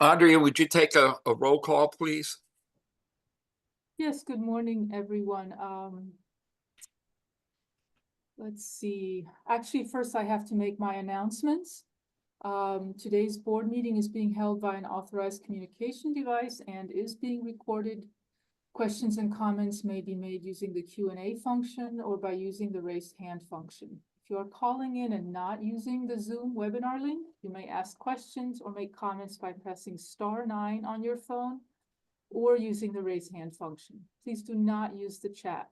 Andrea, would you take a roll call, please? Yes, good morning, everyone. Let's see. Actually, first I have to make my announcements. Today's board meeting is being held by an authorized communication device and is being recorded. Questions and comments may be made using the Q&A function or by using the raised hand function. If you are calling in and not using the Zoom webinar link, you may ask questions or make comments by pressing *9 on your phone or using the raise hand function. Please do not use the chat.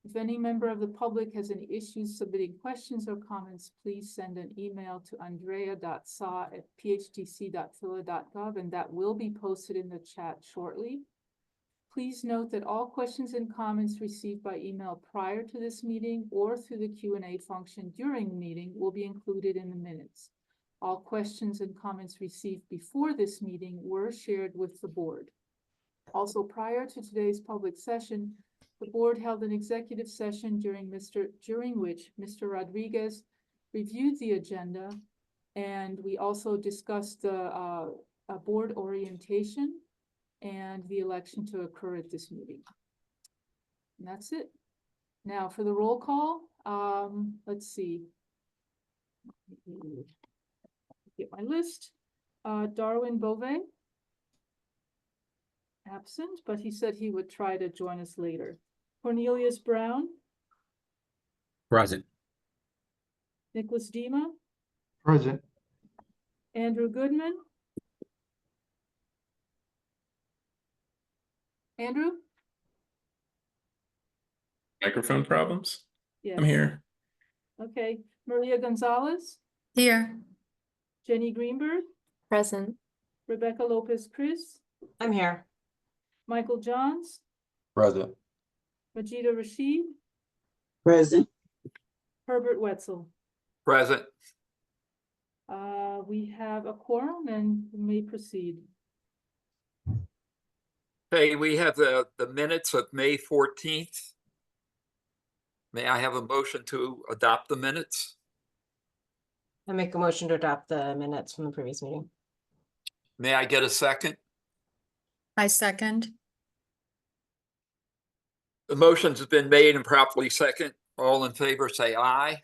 If any member of the public has any issues submitting questions or comments, please send an email to andrea.sa@phtc.phila.gov and that will be posted in the chat shortly. Please note that all questions and comments received by email prior to this meeting or through the Q&A function during the meeting will be included in the minutes. All questions and comments received before this meeting were shared with the board. Also, prior to today's public session, the board held an executive session during which Mr. Rodriguez reviewed the agenda, and we also discussed the board orientation and the election to occur at this meeting. And that's it. Now for the roll call, let's see. Get my list. Darwin Bove. Absent, but he said he would try to join us later. Cornelius Brown. Present. Nicholas Dima. Present. Andrew Goodman. Andrew? Microphone problems? Yes. I'm here. Okay. Maria Gonzalez. Here. Jenny Greenberg. Present. Rebecca Lopez Chris. I'm here. Michael Johns. Present. Majida Rashid. Present. Herbert Wetzel. Present. We have a quorum and we may proceed. Hey, we have the minutes of May 14th. May I have a motion to adopt the minutes? I make a motion to adopt the minutes from the previous meeting. May I get a second? I second. The motions have been made and properly second. All in favor, say aye.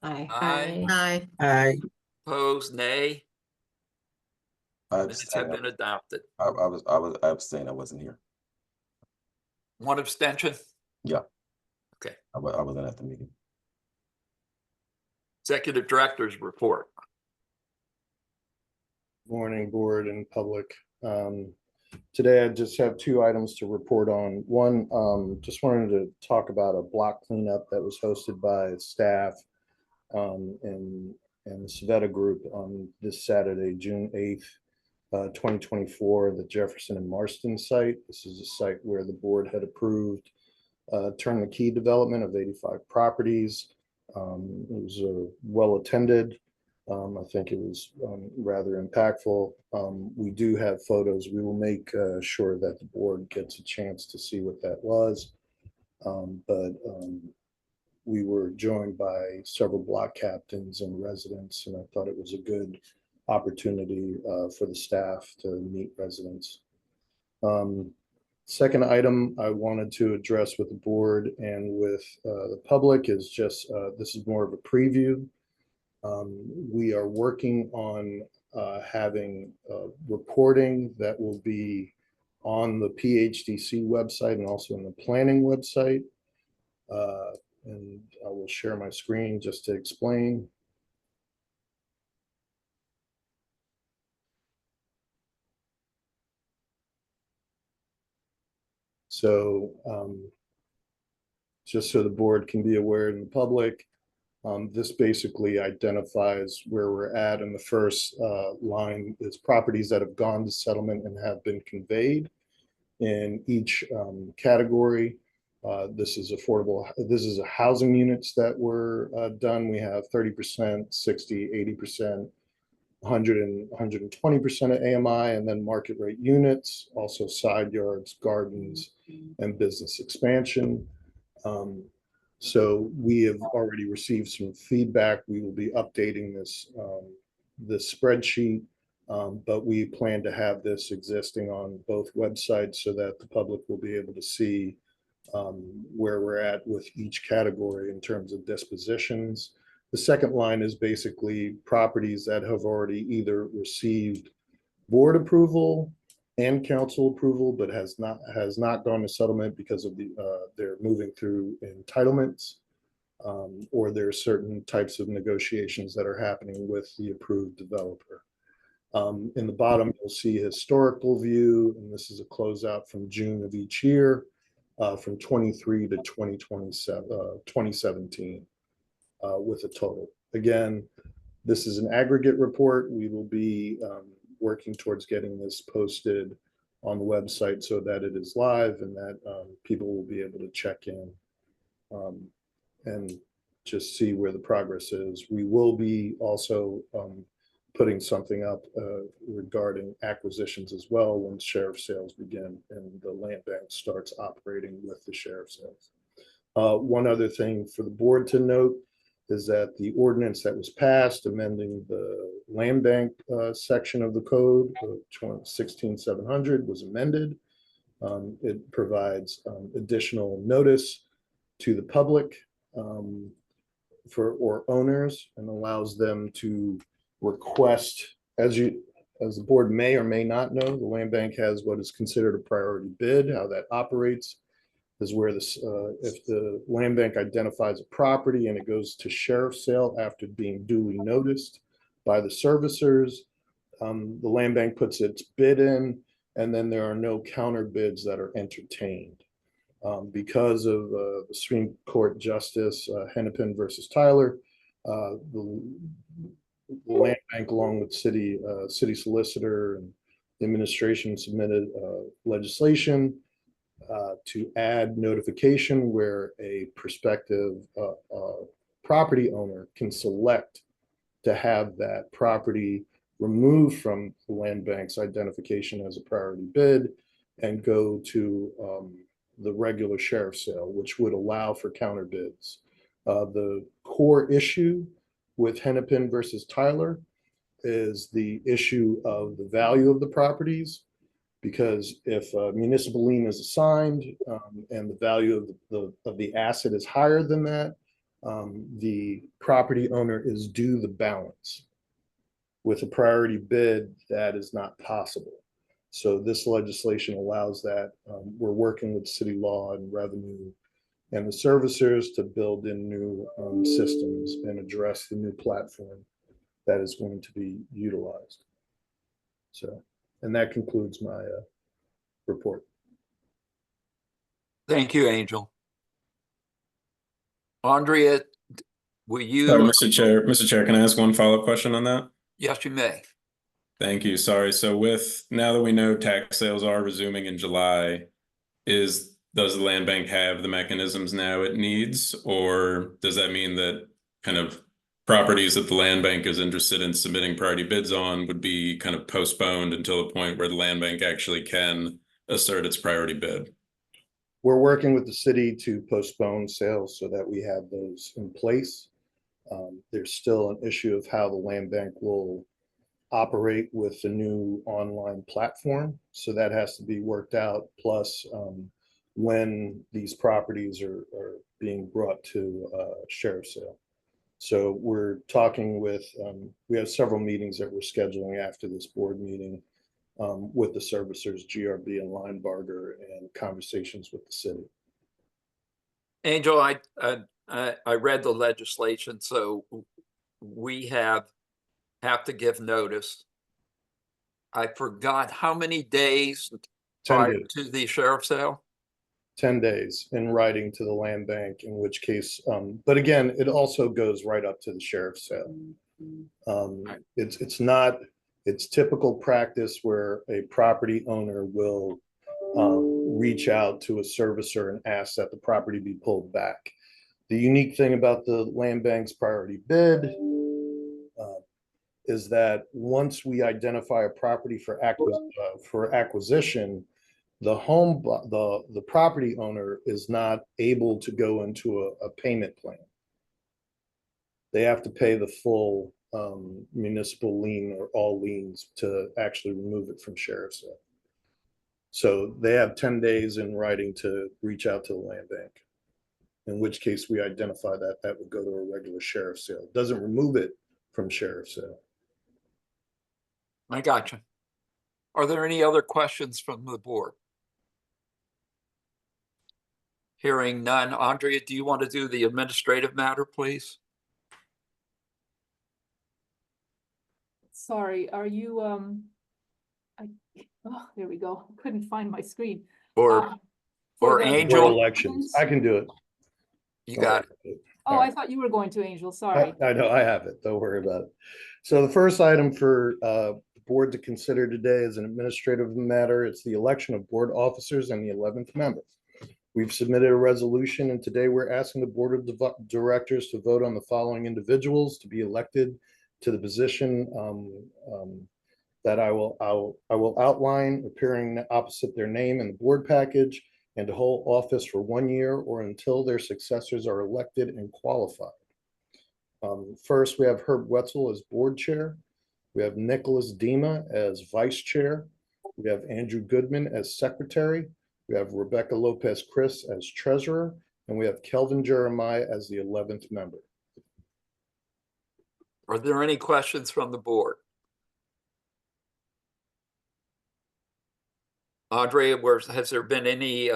Aye. Aye. Aye. Aye. Opposed, nay. I Minutes have been adopted. was abstaining. I wasn't here. One abstention. Yeah. Okay. I wasn't at the meeting. Executive Director's report. Morning, board and public. Today I just have two items to report on. One, just wanted to talk about a block cleanup that was hosted by staff and the Savetta Group on this Saturday, June 8th, 2024, the Jefferson and Marston site. This is a site where the board had approved turn the key development of 85 properties. It was well attended. I think it was rather impactful. We do have photos. We will make sure that the board gets a chance to see what that was. We were joined by several block captains and residents, and I thought it was a good opportunity for the staff to meet residents. Second item I wanted to address with the board and with the public is just, this is more of a preview. We are working on having reporting that will be on the PHDC website and also on the planning website. And I will share my screen just to explain. So just so the board can be aware in the public, this basically identifies where we're at in the first line. It's properties that have gone to settlement and have been conveyed. In each category, this is affordable. This is housing units that were done. We have 30%, 60, 80%, 100 and 120% of AMI, and then market rate units, also side yards, gardens, and business expansion. So we have already received some feedback. We will be updating this this spreadsheet But we plan to have this existing on both websites so that the public will be able to see where we're at with each category in terms of dispositions. The second line is basically properties that have already either received board approval and council approval, but has not gone to settlement because of they're moving through entitlements, or there are certain types of negotiations that are happening with the approved developer. In the bottom, you'll see a historical view, and this is a closeout from June of each year, from 23 to 2017, with a total. Again, this is an aggregate report. We will be working towards getting this posted on the website so that it is live and that people will be able to check in and just see where the progress is. We will be also putting something up regarding acquisitions as well when sheriff sales begin and the land bank starts operating with the sheriff sales. One other thing for the board to note is that the ordinance that was passed amending the land bank section of the code, 16700, was amended. It provides additional notice to the public or owners, and allows them to request, as the board may or may not know, the land bank has what is considered a priority bid. How that operates is where this, if the land bank identifies a property and it goes to sheriff sale after being duly noticed by the servicers, the land bank puts its bid in, and then there are no counter bids that are entertained. Because of the Supreme Court Justice Hennepin versus Tyler, the land bank, along with city solicitor and the administration, submitted legislation to add notification where a prospective property owner can select to have that property removed from the land bank's identification as a priority bid and go to the regular sheriff sale, which would allow for counter bids. The core issue with Hennepin versus Tyler is the issue of the value of the properties, because if a municipal lien is assigned and the value of the asset is higher than that, the property owner is due the balance. With a priority bid, that is not possible. So this legislation allows that. We're working with city law and revenue and the servicers to build in new systems and address the new platform that is going to be utilized. So, and that concludes my report. Thank you, Angel. Andrea, will you? Sorry, Mr. Chair, can I ask one follow-up question on that? Yes, you may. Thank you. Sorry. So now that we know tax sales are resuming in July, does the land bank have the mechanisms now it needs, or does that mean that kind of properties that the land bank is interested in submitting priority bids on would be kind of postponed until the point where the land bank actually can assert its priority bid? We're working with the city to postpone sales so that we have those in place. There's still an issue of how the land bank will operate with the new online platform. So that has to be worked out. Plus, when these properties are being brought to sheriff sale. So we're talking with, we have several meetings that we're scheduling after this board meeting with the servicers, GRB and Linebarger, and conversations with the city. Angel, I read the legislation, so we have to give notice. I forgot how many days 10 prior days. to the sheriff sale? 10 days in writing to the land bank, in which case, but again, it also goes right up to the sheriff's sale. It's typical practice where a property owner will reach out to a servicer and ask that the property be pulled back. The unique thing about the land bank's priority bid is that once we identify a property for acquisition, the property owner is not able to go into a payment plan. They have to pay the full municipal lien or all liens to actually remove it from sheriff's sale. So they have 10 days in writing to reach out to the land bank. In which case we identify that that would go to a regular sheriff's sale. It doesn't remove it from sheriff's sale. I got you. Are there any other questions from the board? Hearing none. Andrea, do you want to do the administrative matter, please? Sorry, are you, there we go. Couldn't find my screen. Or Um, for or the Angel? For elections, I can do it. you got it. Oh, I thought you were going to Angel, sorry. I know, I have it. Don't worry about it. So the first item for the board to consider today is an administrative matter. It's the election of board officers and the 11th member. We've submitted a resolution, and today we're asking the board of directors to vote on the following individuals to be elected to the position that I will outline, appearing opposite their name in the board package, and to hold office for 1 year or until their successors are elected and qualified. First, we have Herb Wetzel as board chair. We have Nicholas Dima as vice chair. We have Andrew Goodman as secretary. We have Rebecca Lopez Chris as treasurer, and we have Kelvin Jeremiah as the 11th member. Are there any questions from the board? Andrea, has there been any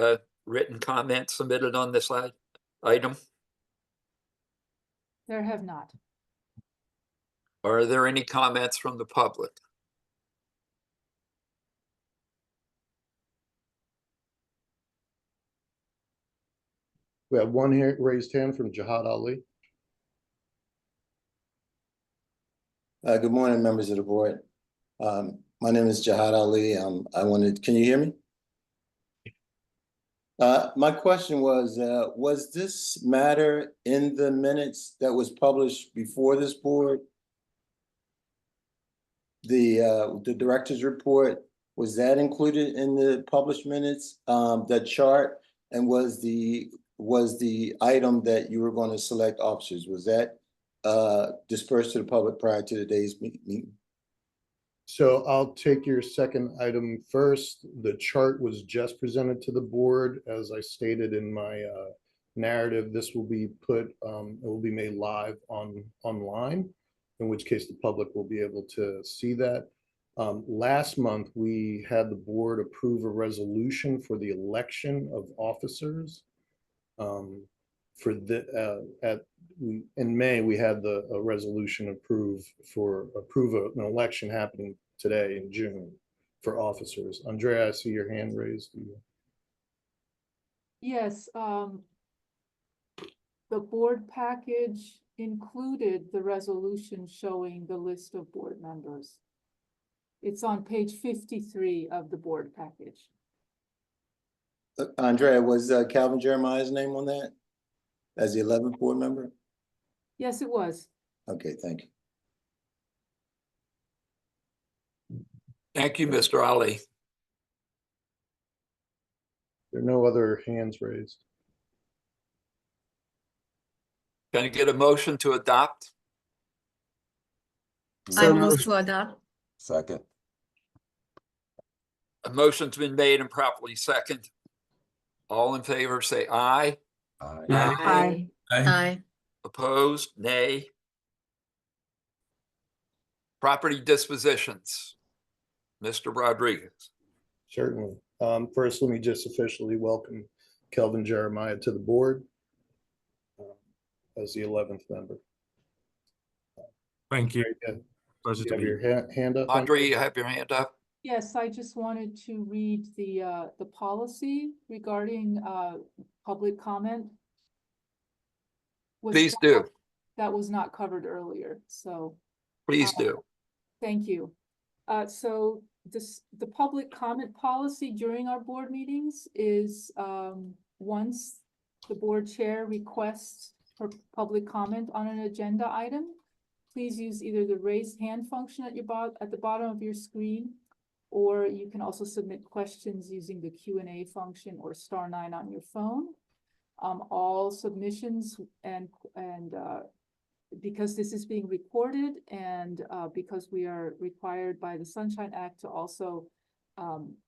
written comments submitted on this item? There have not. Are there any comments from the public? We have one here raised hand from Jihad Ali. Good morning, members of the board. My name is Jihad Ali. Can you hear me? My question was this matter in the minutes that was published before this board? The director's report, was that included in the published minutes, the chart, and was the item that you were going to select officers, was that dispersed to the public prior to today's meeting? So I'll take your second item first. The chart was just presented to the board. As I stated in my narrative, this will be it will be made live online, in which case the public will be able to see that. Last month, we had the board approve a resolution for the election of officers. In May, we had a resolution approve an election happening today in June for officers. Andrea, I see your hand raised. Yes, the board package included the resolution showing the list of board members. It's on page 53 of the board package. Andrea, was Calvin Jeremiah's name on that as the 11th board member? Yes, it was. Okay, thank you. Thank you, Mr. Ali. There are no other hands raised. Can I get a motion to adopt? I move to adopt. Second. A motion's been made and properly second. All in favor, say aye. Aye. Aye. Aye. Opposed, nay. Property dispositions. Mr. Rodriguez. Certainly. First, let me just officially welcome Kelvin Jeremiah to the board as the 11th member. Thank you. Very good. Pleasure You to have be your here. hand up? Andre, you have your hand up? Yes, I just wanted to read the policy regarding public comment. Please do. That was not covered earlier, so. Please do. Thank you. So the public comment policy during our board meetings is once the board chair requests for public comment on an agenda item, please use either the raise hand function at the bottom of your screen, or you can also submit questions using the Q&A function or *9 on your phone. All submissions and because this is being recorded and because we are required by the Sunshine Act to also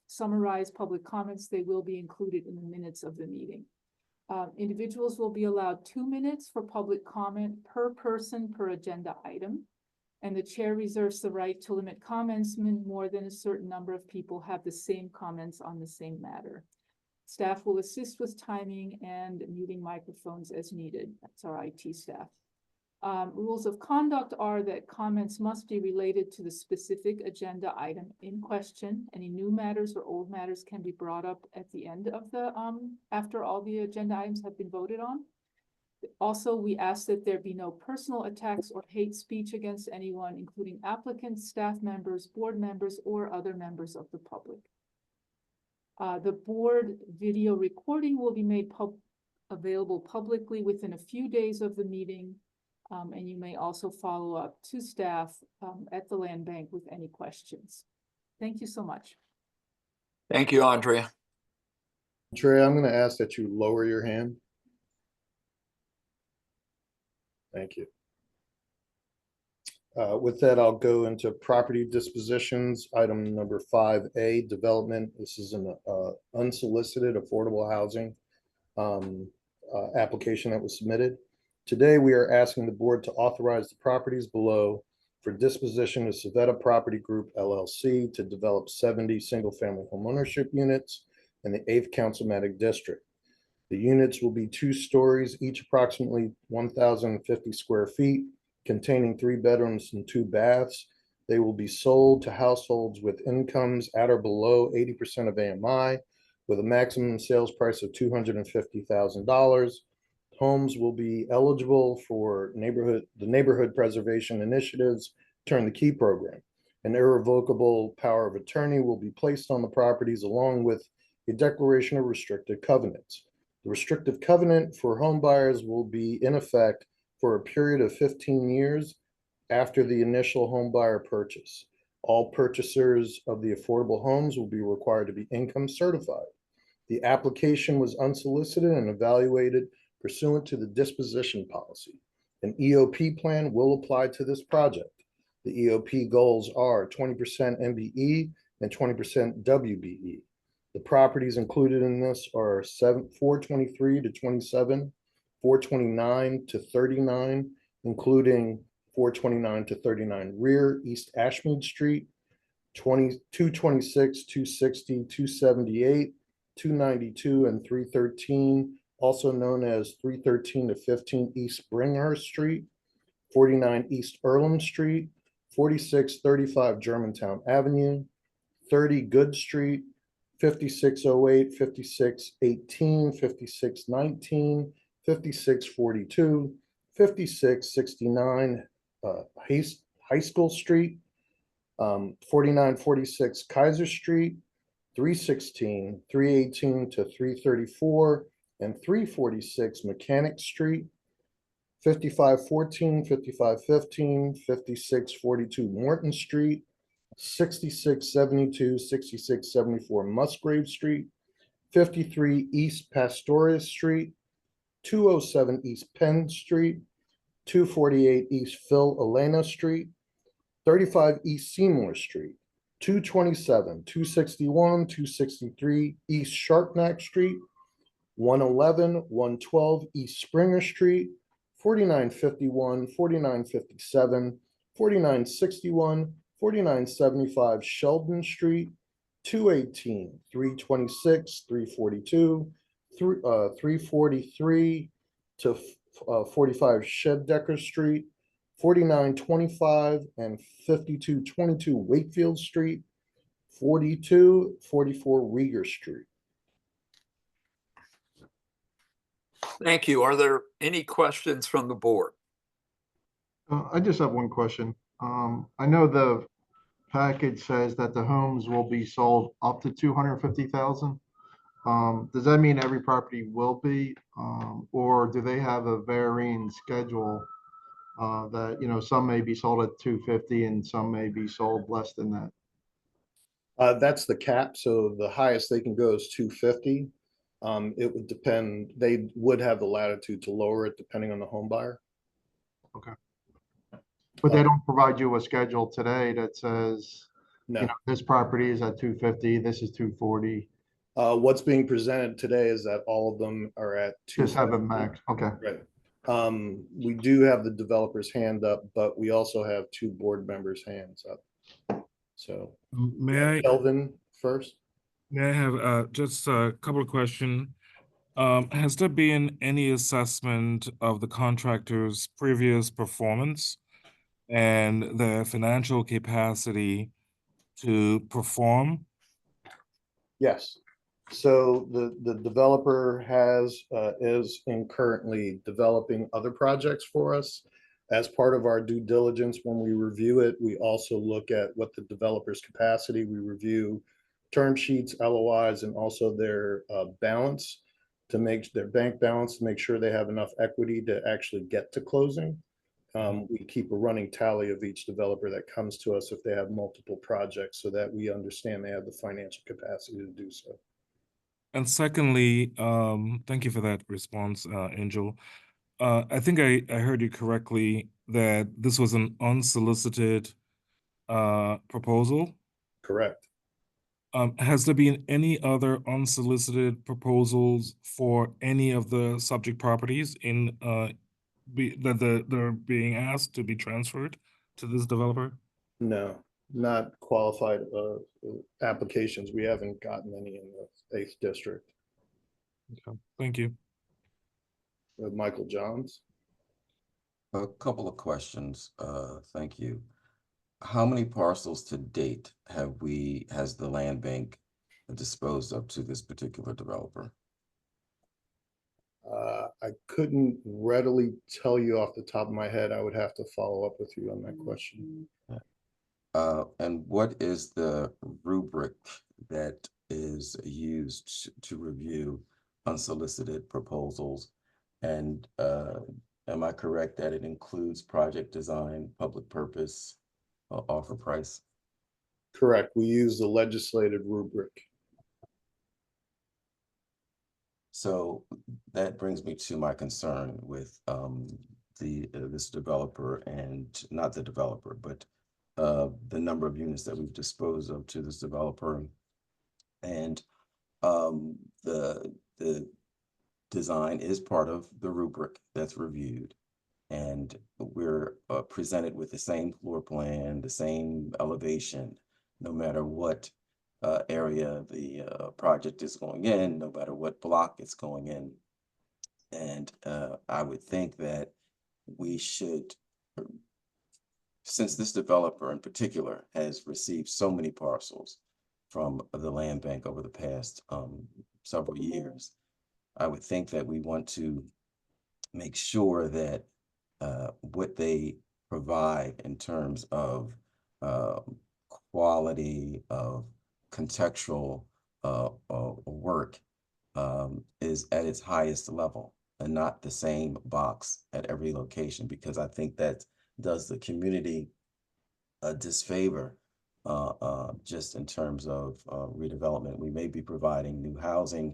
summarize public comments, they will be included in the minutes of the meeting. Individuals will be allowed 2 minutes for public comment per person per agenda item. And the chair reserves the right to limit comments when more than a certain number of people have the same comments on the same matter. Staff will assist with timing and muting microphones as needed. That's our IT staff. Rules of conduct are that comments must be related to the specific agenda item in question. Any new matters or old matters can be brought up at the end of the, after all the agenda items have been voted on. Also, we ask that there be no personal attacks or hate speech against anyone, including applicants, staff members, board members, or other members of the public. The board video recording will be made available publicly within a few days of the meeting. And you may also follow up to staff at the land bank with any questions. Thank you so much. Thank you, Andrea. Trey, I'm going to ask that you lower your hand. Thank you. With that, I'll go into property dispositions. Item number 5A, development. This is an unsolicited affordable housing application that was submitted. Today, we are asking the board to authorize the properties below for disposition to Savetta Property Group LLC to develop 70 single-family homeownership units in the 8th Councilmanic District. The units will be 2 stories, each approximately 1,050 square feet, containing 3 bedrooms and 2 baths. They will be sold to households with incomes at or below 80% of AMI, with a maximum sales price of $250,000. Homes will be eligible for the Neighborhood Preservation Initiative's Turn the Key program. An irrevocable power of attorney will be placed on the properties along with a declaration of restricted covenants. The restrictive covenant for home buyers will be in effect for a period of 15 years after the initial home buyer purchase. All purchasers of the affordable homes will be required to be income certified. The application was unsolicited and evaluated pursuant to the disposition policy. An EOP plan will apply to this project. The EOP goals are 20% MBE and 20% WBE. The properties included in this are 423 to 27, 429 to 39, including 429 to 39 rear East Ashmead Street, 226, 260, 278, 292, and 313, also known as 313 to 15 East Springhurst Street, 49 East Earlham Street, 4635 Germantown Avenue, 30 Good Street, 5608, 5618, 5619, 5642, 5669 High School Street, 4946 Kaiser Street, 316, 318 to 334, and 346 Mechanic Street, 5514, 5515, 5642 Morton Street, 6672, 6674 Musgrave Street, 53 East Pastorius Street, 207 East Penn Street, 248 East Phil Elena Street, 35 East Seymour Street, 227, 261, 263 East Sharpnack Street, 111, 112 East Springer Street, 4951, 4957, 4961, 4975 Sheldon Street, 218, 326, 342, 343 to 45 Sheddecker Street, 4925 and 5222 Wakefield Street, 4244 Rieger Street. Thank you. Are there any questions from the board? I just have one question. I know the package says that the homes will be sold up to 250,000. Does that mean every property will be, or do they have a varying schedule that, you know, some may be sold at 250 and some may be sold less than that? That's the cap. So the highest they can go is 250. It would depend. They would have the latitude to lower it depending on the home buyer. Okay. But they don't provide you a schedule today that says, you No. know, this property is at 250, this is 240. What's being presented today is that all of them are at Just have a 250. max, okay. Right. We do have the developer's hand up, but we also have two board members' hands up. So May I, Kelvin first? may I have just a couple of questions? Has there been any assessment of the contractor's previous performance and their financial capacity to perform? Yes. So the developer is currently developing other projects for us. As part of our due diligence, when we review it, we also look at what the developer's capacity, we review term sheets, LOIs, and also their balance to make their bank balance, to make sure they have enough equity to actually get to closing. We keep a running tally of each developer that comes to us if they have multiple projects so that we understand they have the financial capacity to do so. And secondly, thank you for that response, Angel. I think I heard you correctly that this was an unsolicited proposal. Correct. Has there been any other unsolicited proposals for any of the subject properties in that they're being asked to be transferred to this developer? No, not qualified applications. We haven't gotten any in the 8th district. Okay, thank you. With Michael Johns. A couple of questions. Thank you. How many parcels to date has the land bank disposed of to this particular developer? I couldn't readily tell you off the top of my head. I would have to follow up with you on that question. And what is the rubric that is used to review unsolicited proposals? And am I correct that it includes project design, public purpose, offer price? Correct. We use the legislated rubric. So that brings me to my concern with this developer, and not the developer, but the number of units that we've disposed of to this developer, and the design is part of the rubric that's reviewed, and we're presented with the same floor plan, the same elevation, no matter what area the project is going in, no matter what block it's going in. And I would think that we should, since this developer in particular has received so many parcels from the land bank over the past several years, I would think that we want to make sure that what they provide in terms of quality of contextual work is at its highest level, and not the same box at every location, because I think that does the community a disfavor just in terms of redevelopment. We may be providing new housing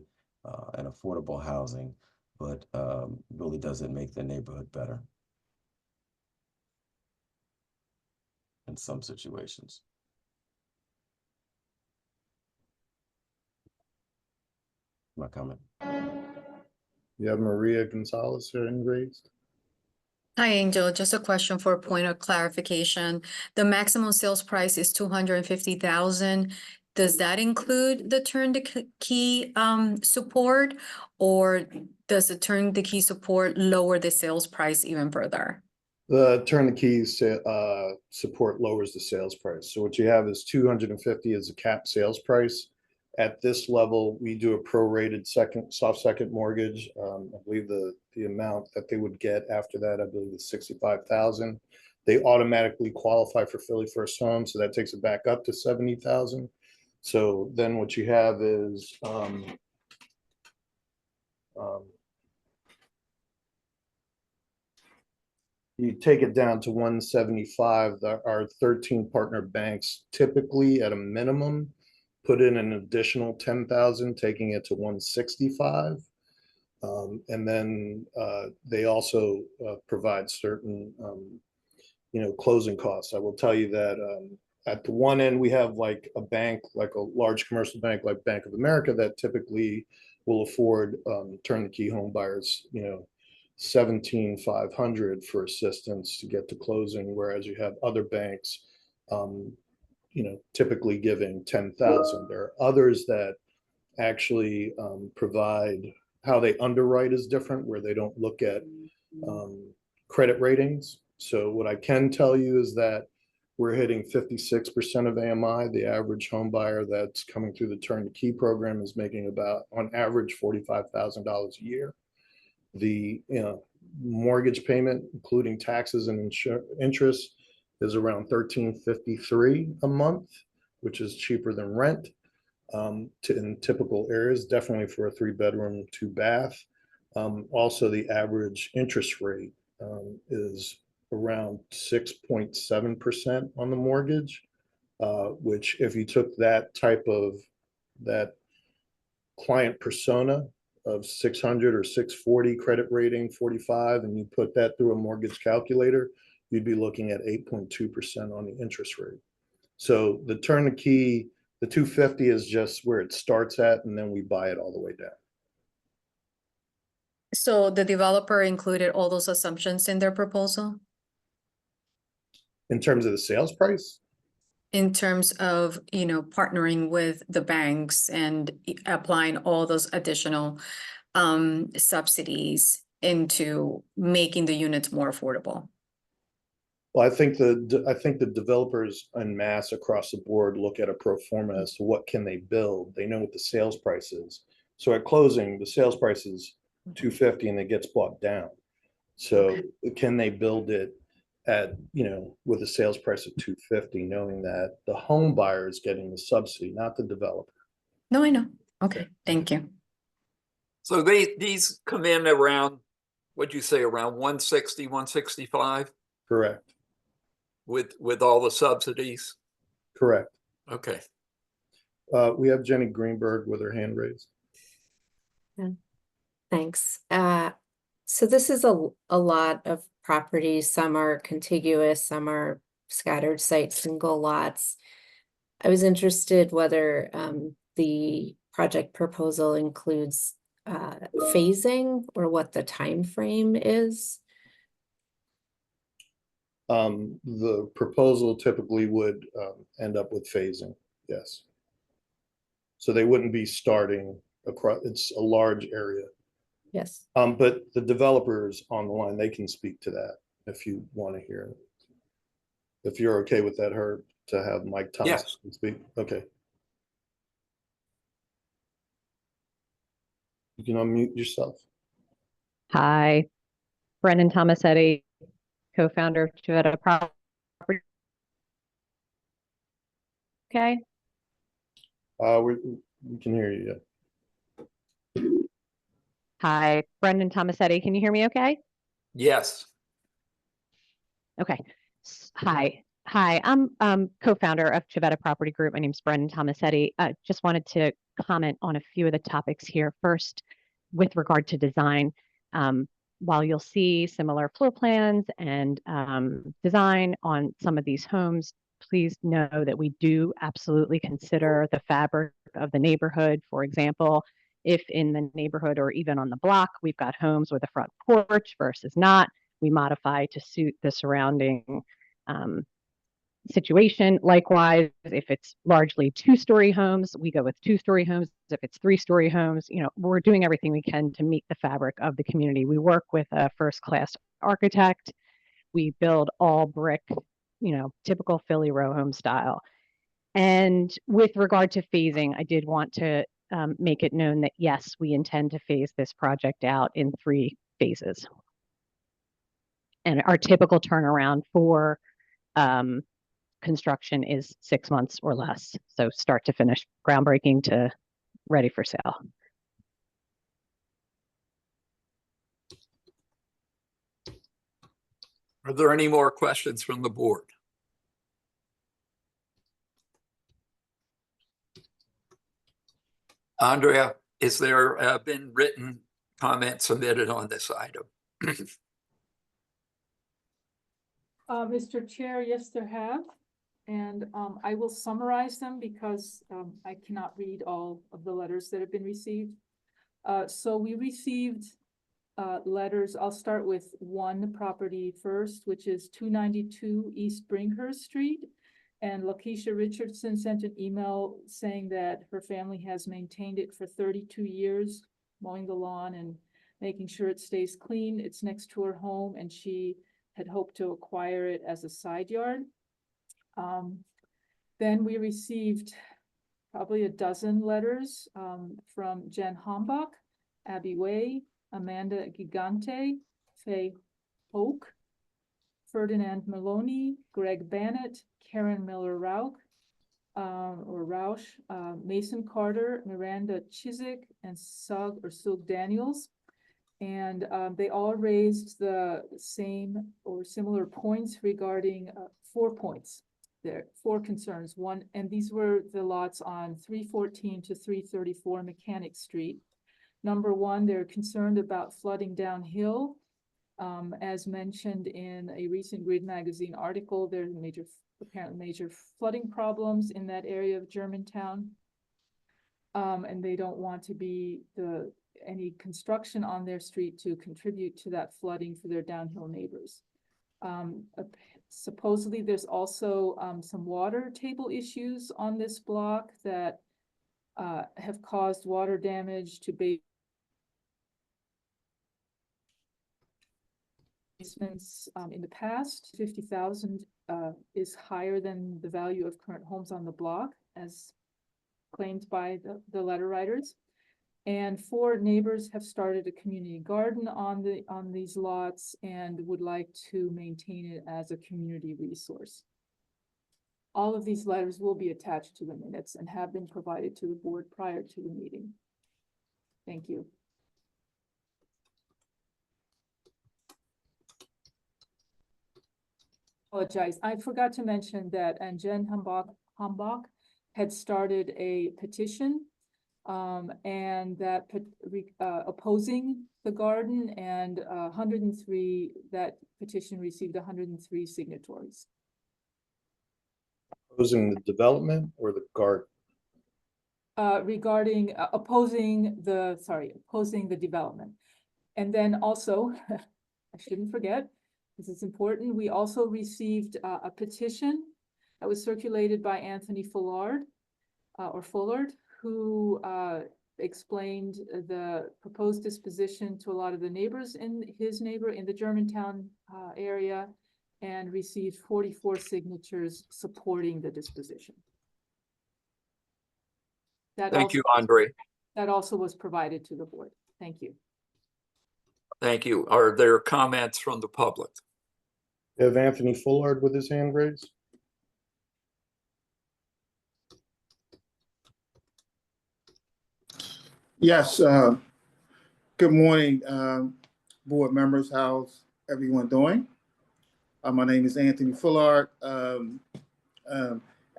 and affordable housing, but really doesn't make the neighborhood better in some situations. My comment. You have Maria Gonzalez here in raised. Hi, Angel. Just a question for a point of clarification. The maximum sales price is 250,000. Does that include the turnkey support, or does the turnkey support lower the sales price even further? The turnkey support lowers the sales price. So what you have is 250 is a cap sales price. At this level, we do a prorated soft second mortgage. I believe the amount that they would get after that, I believe, is 65,000. They automatically qualify for Philly First Home, so that takes it back up to 70,000. So then what you have is you take it down to 175. Our 13 partner banks typically, at a minimum, put in an additional 10,000, taking it to 165. And then they also provide certain closing costs. I will tell you that at the one end, we have like a bank, like a large commercial bank like Bank of America that typically will afford turnkey home buyers, 17,500 for assistance to get to closing, whereas you have other banks, typically giving 10,000. There are others that actually provide, how they underwrite is different, where they don't look at credit ratings. So what I can tell you is that we're hitting 56% of AMI. The average home buyer that's coming through the turnkey program is making about, on average, $45,000 a year. The mortgage payment, including taxes and interest, is around $1,353 a month, which is cheaper than rent in typical areas, definitely for a 3-bedroom, 2-bath. Also, the average interest rate is around 6.7% on the mortgage, which if you took that client persona of 600 or 640 credit rating, 45, and you put that through a mortgage calculator, you'd be looking at 8.2% on the interest rate. So the turnkey, the 250 is just where it starts at, and then we buy it all the way down. So the developer included all those assumptions in their proposal? In terms of the sales price? In terms of, partnering with the banks and applying all those additional subsidies into making the units more affordable? Well, I think the developers en masse across the board look at a pro forma as to what can they build. They know what the sales price is. So at closing, the sales price is $250 and it gets bought down. So can they build it at, with a sales price of $250, knowing that the home buyer is getting the subsidy, not the developer? No, I know. Okay, thank you. So these come in around, what'd you say, around 160, 165 Correct. with all the subsidies? Correct. Okay. We have Jenny Greenberg with her hand raised. Thanks. So this is a lot of properties. Some are contiguous, some are scattered site single lots. I was interested whether the project proposal includes phasing or what the time frame is. The proposal typically would end up with phasing, yes. So they wouldn't be starting across, it's a large area. Yes. But the developers on the line, they can speak to that if you want to hear it. If you're okay with that, Herb, to have Mike Thomas speak. Okay. You can unmute yourself. Hi, Brendan Tomasetti, co-founder of Civetta Property. Okay. We can hear you. Yeah. Hi, Brendan Tomasetti. Can you hear me okay? Yes. Okay. Hi. I'm co-founder of Civetta Property Group. My name is Brendan Tomasetti. Just wanted to comment on a few of the topics here. First, with regard to design, while you'll see similar floor plans and design on some of these homes, please know that we do absolutely consider the fabric of the neighborhood. For example, if in the neighborhood or even on the block, we've got homes with a front porch versus not, we modify to suit the surrounding situation. Likewise, if it's largely 2-story homes, we go with 2-story homes. If it's 3-story homes, we're doing everything we can to meet the fabric of the community. We work with a first-class architect. We build all brick, typical Philly row home style. And with regard to phasing, I did want to make it known that yes, we intend to phase this project out in 3 phases. And our typical turnaround for construction is 6 months or less. So start to finish, groundbreaking to ready for sale. Are there any more questions from the board? Andrea, is there been written comment submitted on this item? Mr. Chair, yes, there have. And I will summarize them because I cannot read all of the letters that have been received. So we received letters. I'll start with one property first, which is 292 East Bringhurst Street. And Lakeisha Richardson sent an email saying that her family has maintained it for 32 years, mowing the lawn and making sure it stays clean. It's next to her home, and she had hoped to acquire it as a side yard. Then we received probably a dozen letters from Jen Hombach, Abby Way, Amanda Gigante, Faye Hoke, Ferdinand Maloney, Greg Bannett, Karen Miller-Rauch, Mason Carter, Miranda Chiswick, and Sug Daniels. And they all raised the same or similar points regarding 4 points. There are 4 concerns. One, and these were the lots on 314 to 334 Mechanic Street. Number 1, they're concerned about flooding downhill. As mentioned in a recent Grid magazine article, there's apparently major flooding problems in that area of Germantown. And they don't want to be any construction on their street to contribute to that flooding for their downhill neighbors. Supposedly there's also some water table issues on this block that have caused water damage to basements in the past. 50,000 is higher than the value of current homes on the block, as claimed by the letter writers. And 4 neighbors have started a community garden on these lots and would like to maintain it as a community resource. All of these letters will be attached to the minutes and have been provided to the board prior to the meeting. Thank you. Apologize. I forgot to mention that, and Jen Hombach had started a petition and that opposing the garden, and 103, that petition received 103 signatories. Opposing the development or the garden? Regarding opposing the development. And then also, I shouldn't forget, because it's important, we also received a petition that was circulated by Anthony Fullard, who explained the proposed disposition to a lot of the neighbors in the Germantown area, and received 44 signatures supporting the disposition. Thank you, Andre. That also was provided to the board. Thank you. Thank you. Are there comments from the public? You have Anthony Fullard with his hand raised. Yes, good morning, board members. How's everyone doing? My name is Anthony Fullard.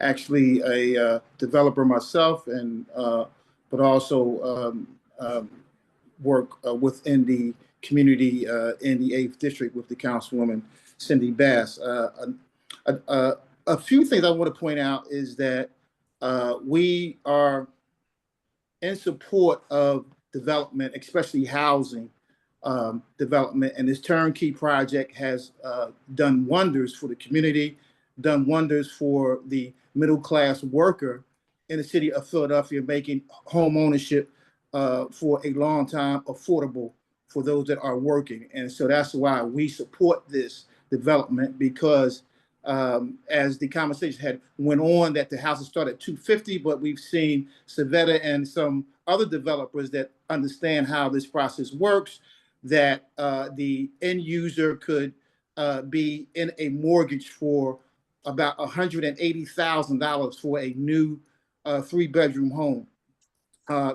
Actually a developer myself, and but also work within the community in the 8th district with the Councilwoman Cindy Bass. A few things I want to point out is that we are in support of development, especially housing development, and this turnkey project has done wonders for the community, done wonders for the middle-class worker in the city of Philadelphia, making home ownership for a long time affordable for those that are working. And so that's why we support this development, because as the conversation had went on, that the houses start at $250, but we've seen Savetta and some other developers that understand how this process works, that the end user could be in a mortgage for about $180,000 for a new 3-bedroom home.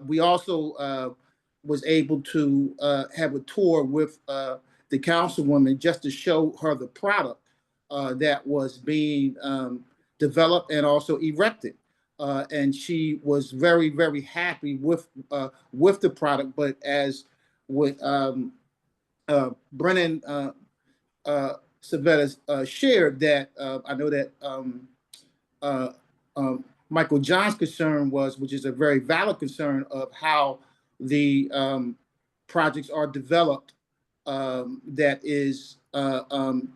We also was able to have a tour with the councilwoman just to show her the product that was being developed and also erected. And she was very, very happy with the product. But as what Brennan Savetta shared, that I know that Michael John's concern was, which is a very valid concern, of how the projects are developed, that is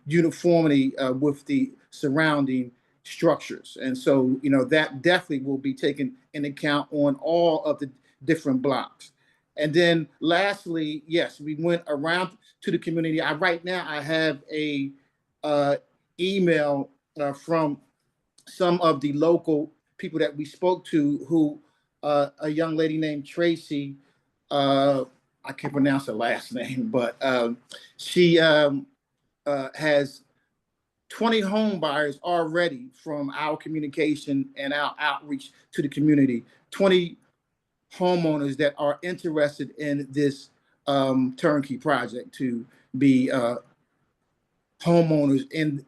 uniformity with the surrounding structures. And so, that definitely will be taken into account on all of the different blocks. And then lastly, yes, we went around to the community. Right now I have a email from some of the local people that we spoke to, who a young lady named Tracy, I can't pronounce her last name, but she has 20 home buyers already from our communication and our outreach to the community. 20 homeowners that are interested in this turnkey project to be homeowners in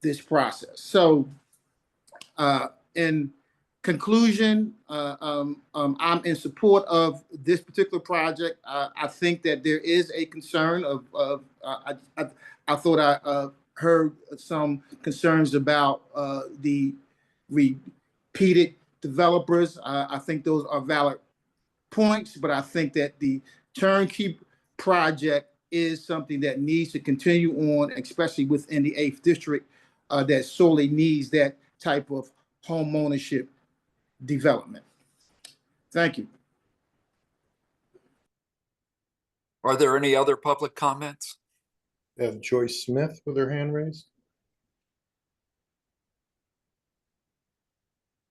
this process. So in conclusion, I'm in support of this particular project. I think that there is a concern of I thought I heard some concerns about the repeated developers. I think those are valid points, but I think that the turnkey project is something that needs to continue on, especially within the 8th district, that solely needs that type of home ownership development. Thank you. Are there any other public comments? We have Joyce Smith with her hand raised.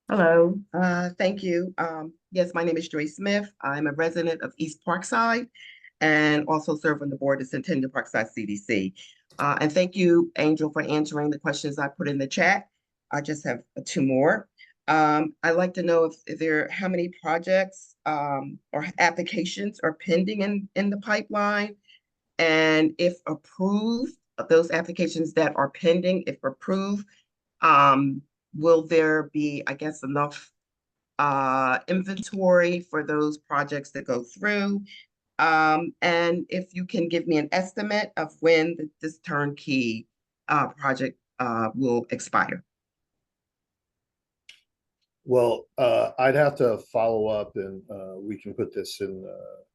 Hello, thank you. Yes, my name is Joyce Smith. I'm a resident of East Parkside and also serve on the board of Centennial Parkside CDC. And thank you, Angel, for answering the questions I put in the chat. I just have 2 more. I'd like to know if how many projects or applications are pending in the pipeline, and if approved, those applications that are pending, if approved, will there be, I guess, enough inventory for those projects to go through? And if you can give me an estimate of when this turnkey project will expire. Well, I'd have to follow up, and we can put this in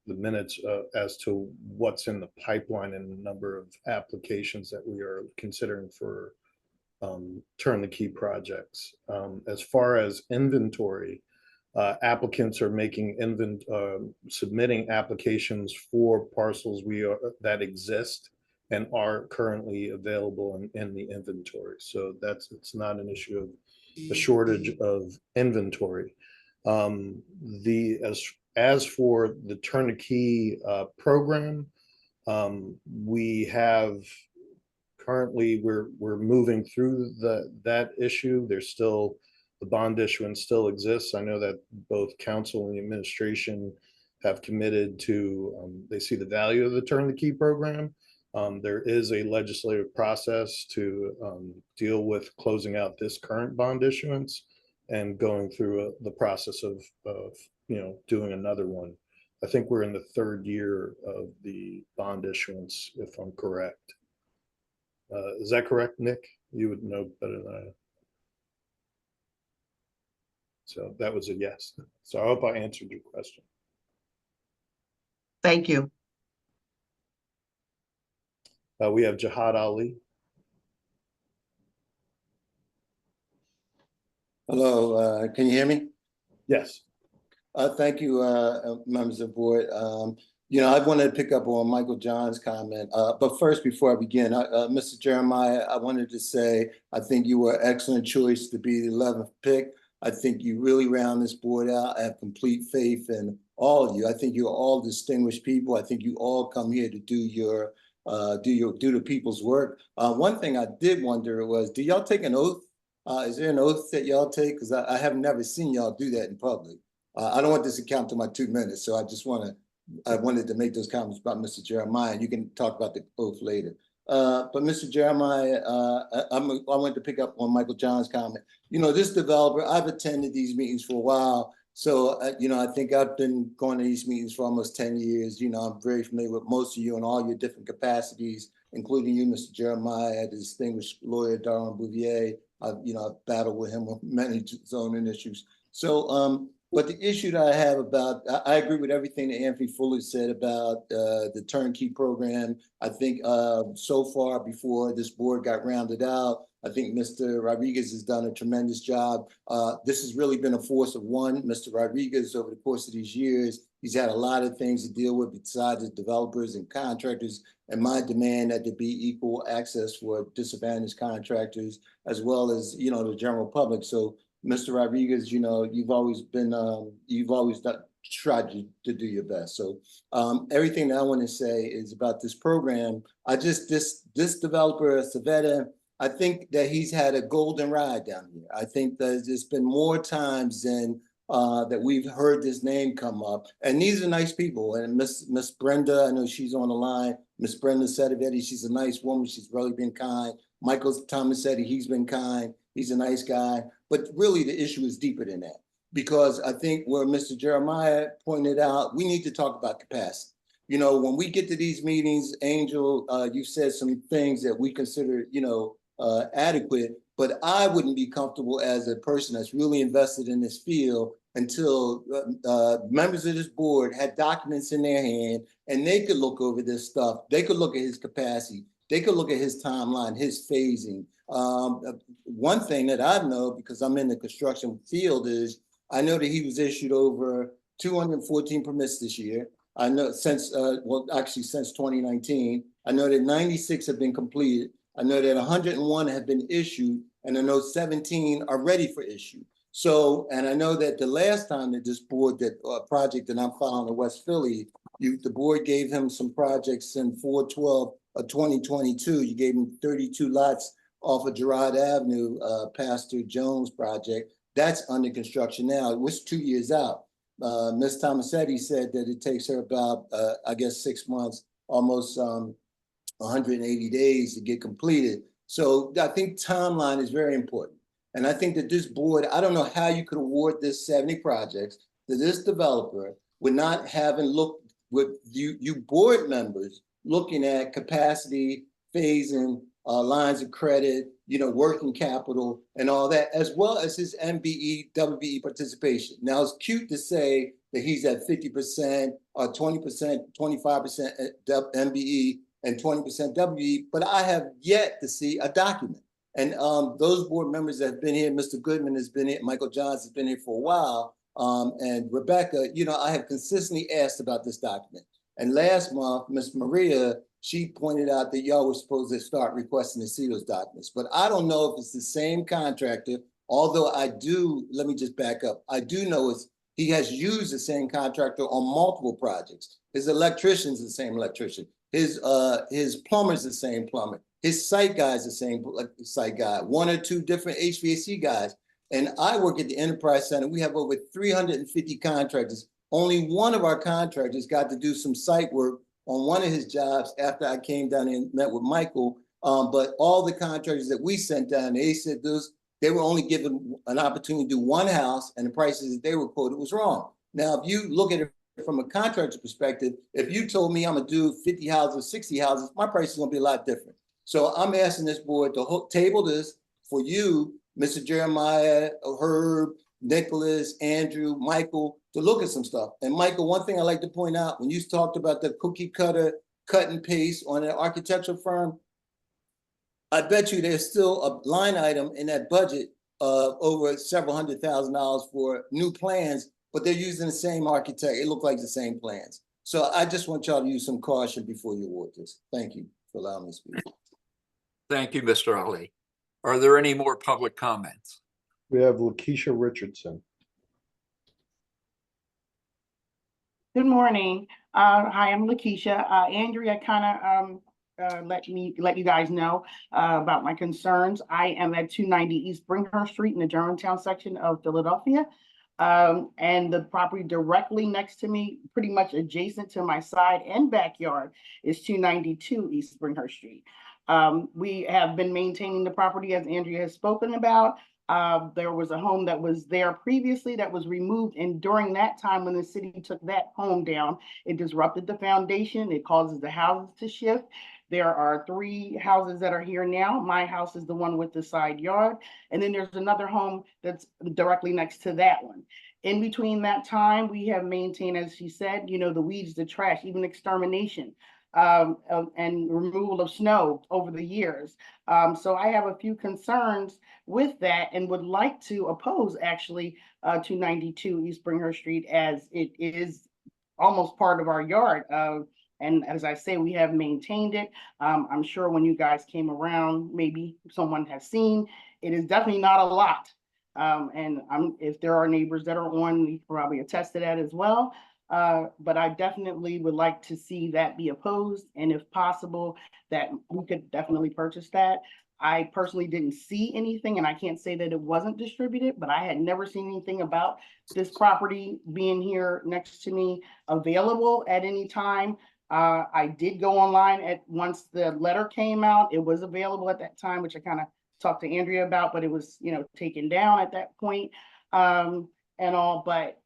the minutes as to what's in the pipeline and the number of applications that we are considering for turn the key projects. As far as inventory, applicants are making submitting applications for parcels that exist and are currently available in the inventory. So it's not an issue of a shortage of inventory. As for the turnkey program, we have currently we're moving through that issue. There's still the bond issuance still exists. I know that both council and the administration have committed to, they see the value of the Turn the Key program. There is a legislative process to deal with closing out this current bond issuance and going through the process of doing another one. I think we're in the 3rd year of the bond issuance, if I'm correct. Is that correct, Nick? You would know better than I. So that was a yes. So I hope I answered your question. Thank you. We have Jihad Ali. Hello, can you hear me? Yes. Thank you, members of the board. I wanted to pick up on Michael John's comment, but first, before I begin, Mr. Jeremiah, I wanted to say I think you were an excellent choice to be the 11th pick. I think you really round this board out. I have complete faith in all of you. I think you're all distinguished people. I think you all come here to do the people's work. One thing I did wonder was, do y'all take an oath? Is there an oath that y'all take? Because I have never seen y'all do that in public. I don't want this to count to my 2 minutes, so I wanted to make those comments about Mr. Jeremiah. You can talk about the oath later. But Mr. Jeremiah, I wanted to pick up on Michael John's comment. This developer, I've attended these meetings for a while. So, I think I've been going to these meetings for almost 10 years. I'm very familiar with most of you in all your different capacities. including you, Mr. Jeremiah, the distinguished lawyer, Darwin Bouvier. I've battled with him on many zoning issues. So, but the issue that I have about, I agree with everything that Anthony Fuller said about the turnkey program. I think so far before this board got rounded out, I think Mr. Rodriguez has done a tremendous job. This has really been a force of one. Mr. Rodriguez, over the course of these years, he's had a lot of things to deal with besides the developers and contractors, and my demand that there be equal access for disadvantaged contractors as well as, the general public. So Mr. Rodriguez, you've always been, tried to do your best. So everything that I want to say is about this program. This developer, Civetta, I think that he's had a golden ride down here. I think that there's been more times than that we've heard this name come up. And these are nice people. And Miss Brenda, I know she's on the line. Miss Brenda Setavetti, she's a nice woman. She's really been kind. Michael Tomasetti, he's been kind. He's a nice guy. But really the issue is deeper than that. Because I think where Mr. Jeremiah pointed out, we need to talk about capacity. When we get to these meetings, Angel, you said some things that we consider, adequate, but I wouldn't be comfortable as a person that's really invested in this field until members of this board had documents in their hand and they could look over this stuff. They could look at his capacity. They could look at his timeline, his phasing. One thing that I know, because I'm in the construction field, is I know that he was issued over 214 permits this year. I know since 2019. I know that 96 have been completed. I know that 101 have been issued, and I know 17 are ready for issue. So, and I know that the last time that this board, that project that I'm following in West Philly, the board gave him some projects in 4/12 of 2022. You gave him 32 lots off of Girard Avenue, Pastor Jones project. That's under construction now. It was 2 years out. Ms. Tomasetti said that it takes her about, 6 months, almost 180 days to get completed. So I think timeline is very important. And I think that this board, I don't know how you could award this 70 projects to this developer with not having looked with you board members looking at capacity, phasing, lines of credit, working capital and all that, as well as his MBE, WBE participation. Now it's cute to say that he's at 50% or 20%, 25% MBE and 20% WBE, but I have yet to see a document. And those board members that have been here, Mr. Goodman has been here, Michael Johns has been here for a while, and Rebecca, I have consistently asked about this document. And last month, Ms. Maria, she pointed out that y'all were supposed to start requesting to see those documents. But I don't know if it's the same contractor, although let me just back up. I do know he has used the same contractor on multiple projects. His electrician's the same electrician. His plumber's the same plumber. His site guy's the same site guy. 1 or 2 different HVAC guys. And I work at the Enterprise Center. We have over 350 contractors. Only one of our contractors got to do some site work on one of his jobs after I came down and met with Michael. But all the contractors that we sent down, they said they were only given an opportunity to do one house, and the prices that they were quoted was wrong. Now, if you look at it from a contractor perspective, if you told me I'm gonna do 50 houses, 60 houses, my price is gonna be a lot different. So I'm asking this board to table this for you, Mr. Jeremiah, Herb, Nicholas, Andrew, Michael, to look at some stuff. And Michael, one thing I like to point out, when you talked about the cookie cutter, cut and paste on an architectural firm, I bet you there's still a line item in that budget of over several $100,000 for new plans, but they're using the same architect. It looked like the same plans. So I just want y'all to use some caution before you award this. Thank you for allowing me to speak. Thank you, Mr. Ali. Are there any more public comments? We have Lakeisha Richardson. Good morning. Hi, I'm Lakeisha. Andrea kind of let you guys know about my concerns. I am at 290 East Bringhurst Street in the Germantown section of Philadelphia. And the property directly next to me, pretty much adjacent to my side and backyard, is 292 East Bringhurst Street. We have been maintaining the property, as Andrea has spoken about. There was a home that was there previously that was removed, and during that time when the city took that home down, it disrupted the foundation. It causes the houses to shift. There are 3 houses that are here now. My house is the one with the side yard. And then there's another home that's directly next to that one. In between that time, we have maintained, as she said, you know, the weeds, the trash, even extermination, and removal of snow over the years. So I have a few concerns with that and would like to oppose actually 292 East Bringhurst Street, as it is almost part of our yard. And as I say, we have maintained it. I'm sure when you guys came around, maybe someone has seen, it is definitely not a lot. And if there are neighbors that are on, we probably attest to that as well. But I definitely would like to see that be opposed, and if possible, that we could definitely purchase that. I personally didn't see anything, and I can't say that it wasn't distributed, but I had never seen anything about this property being here next to me available at any time. I did go online once the letter came out. It was available at that time, which I kind of talked to Andrea about, but it was, you know, taken down at that point, and all. But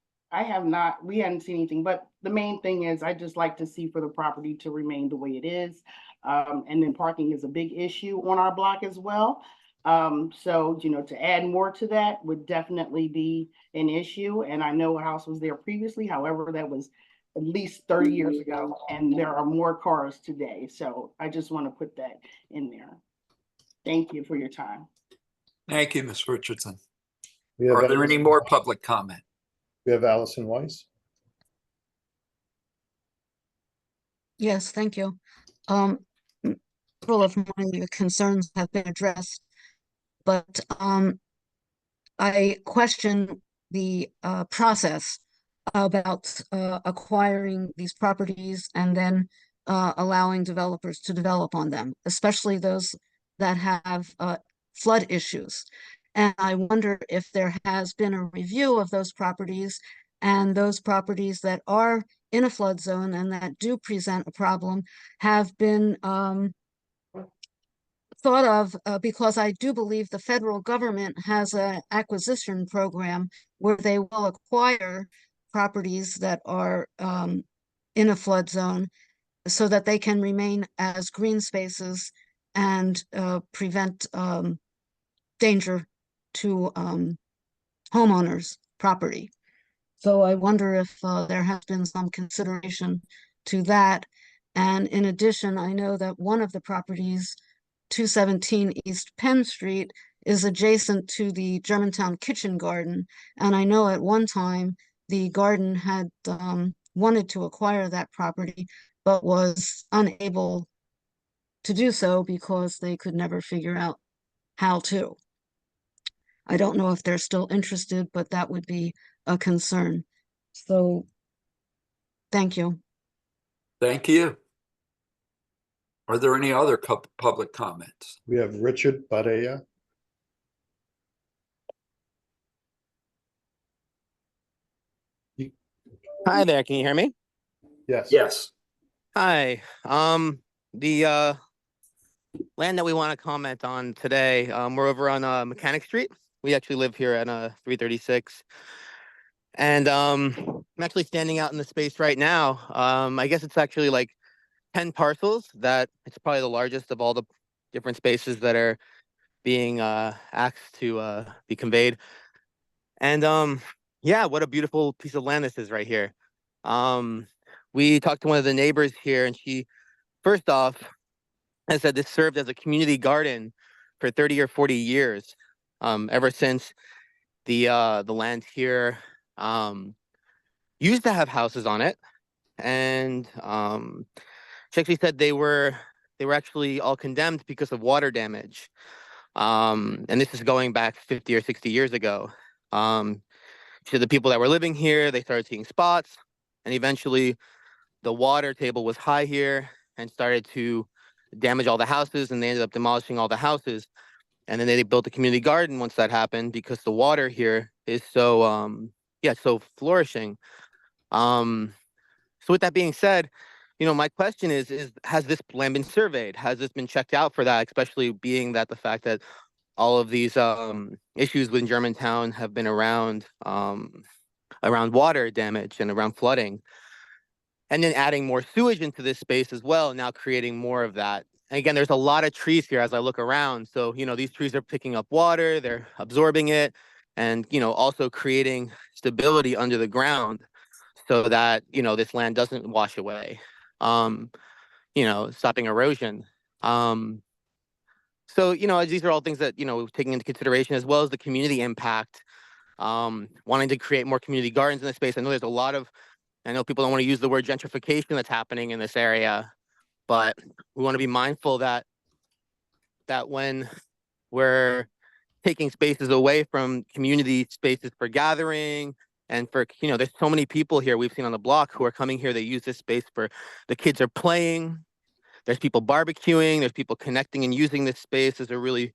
we hadn't seen anything. But the main thing is, I just like to see for the property to remain the way it is. And then parking is a big issue on our block as well. So, you know, to add more to that would definitely be an issue. And I know a house was there previously. However, that was at least 30 years ago, and there are more cars today. So I just want to put that in there. Thank you for your time. Thank you, Ms. Richardson. We have Are there any Allison- more public comment? We have Allison Weiss. Yes, thank you. Several of my concerns have been addressed, but I question the process about acquiring these properties and then allowing developers to develop on them, especially those that have flood issues. And I wonder if there has been a review of those properties, and those properties that are in a flood zone and that do present a problem have been thought of, because I do believe the federal government has an acquisition program where they will acquire properties that are in a flood zone so that they can remain as green spaces and prevent danger to homeowners' property. So I wonder if there has been some consideration to that. And in addition, I know that one of the properties, 217 East Penn Street, is adjacent to the Germantown Kitchen Garden. And I know at one time the garden had wanted to acquire that property, but was unable to do so because they could never figure out how to. I don't know if they're still interested, but that would be a concern. So, thank you. Thank you. Are there any other public comments? We have Richard Barea. Hi there, can you hear me? Yes. Yes. Hi, the land that we want to comment on today, we're over on Mechanic Street. We actually live here at 336. And I'm actually standing out in the space right now. I guess it's actually like 10 parcels. That it's probably the largest of all the different spaces that are being asked to be conveyed. And yeah, what a beautiful piece of land this is right here. We talked to one of the neighbors here, and she, first off, has said this served as a community garden for 30 or 40 years, ever since the land here used to have houses on it. And she actually said they were actually all condemned because of water damage. And this is going back 50 or 60 years ago. She said the people that were living here, they started seeing spots, and eventually the water table was high here and started to damage all the houses, and they ended up demolishing all the houses. And then they built a community garden once that happened, because the water here is so so flourishing. So with that being said, you know, my question is has this land been surveyed? Has this been checked out for that, especially being that the fact that all of these issues with Germantown have been around water damage and around flooding, and then adding more sewage into this space as well, now creating more of that And again, there's a lot of trees here as I look around. So, you know, these trees are picking up water, they're absorbing it, and, you know, also creating stability under the ground so that, you know, this land doesn't wash away, you know, stopping erosion. So, you know, these are all things that, you know, taking into consideration, as well as the community impact, wanting to create more community gardens in this space. I know there's a lot of, I know people don't want to use the word gentrification that's happening in this area, but we want to be mindful that when we're taking spaces away from community spaces for gathering and for, you know, there's so many people here we've seen on the block who are coming here. They use this space for, the kids are playing, there's people barbecuing, there's people connecting and using this space as a really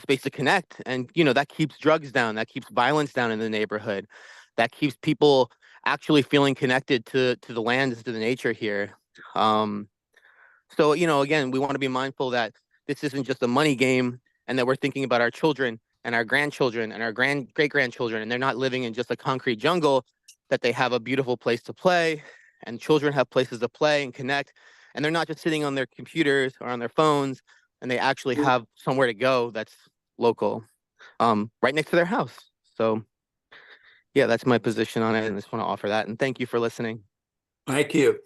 space to connect. And, you know, that keeps drugs down, that keeps violence down in the neighborhood, that keeps people actually feeling connected to the land, to the nature here. So, you know, again, we want to be mindful that this isn't just a money game, and that we're thinking about our children and our grandchildren and our great-grandchildren, and they're not living in just a concrete jungle, that they have a beautiful place to play, and children have places to play and connect, and they're not just sitting on their computers or on their phones, and they actually have somewhere to go that's local, right next to their house. So yeah, that's my position on it, and I just want to offer that, and thank you for listening. Thank you.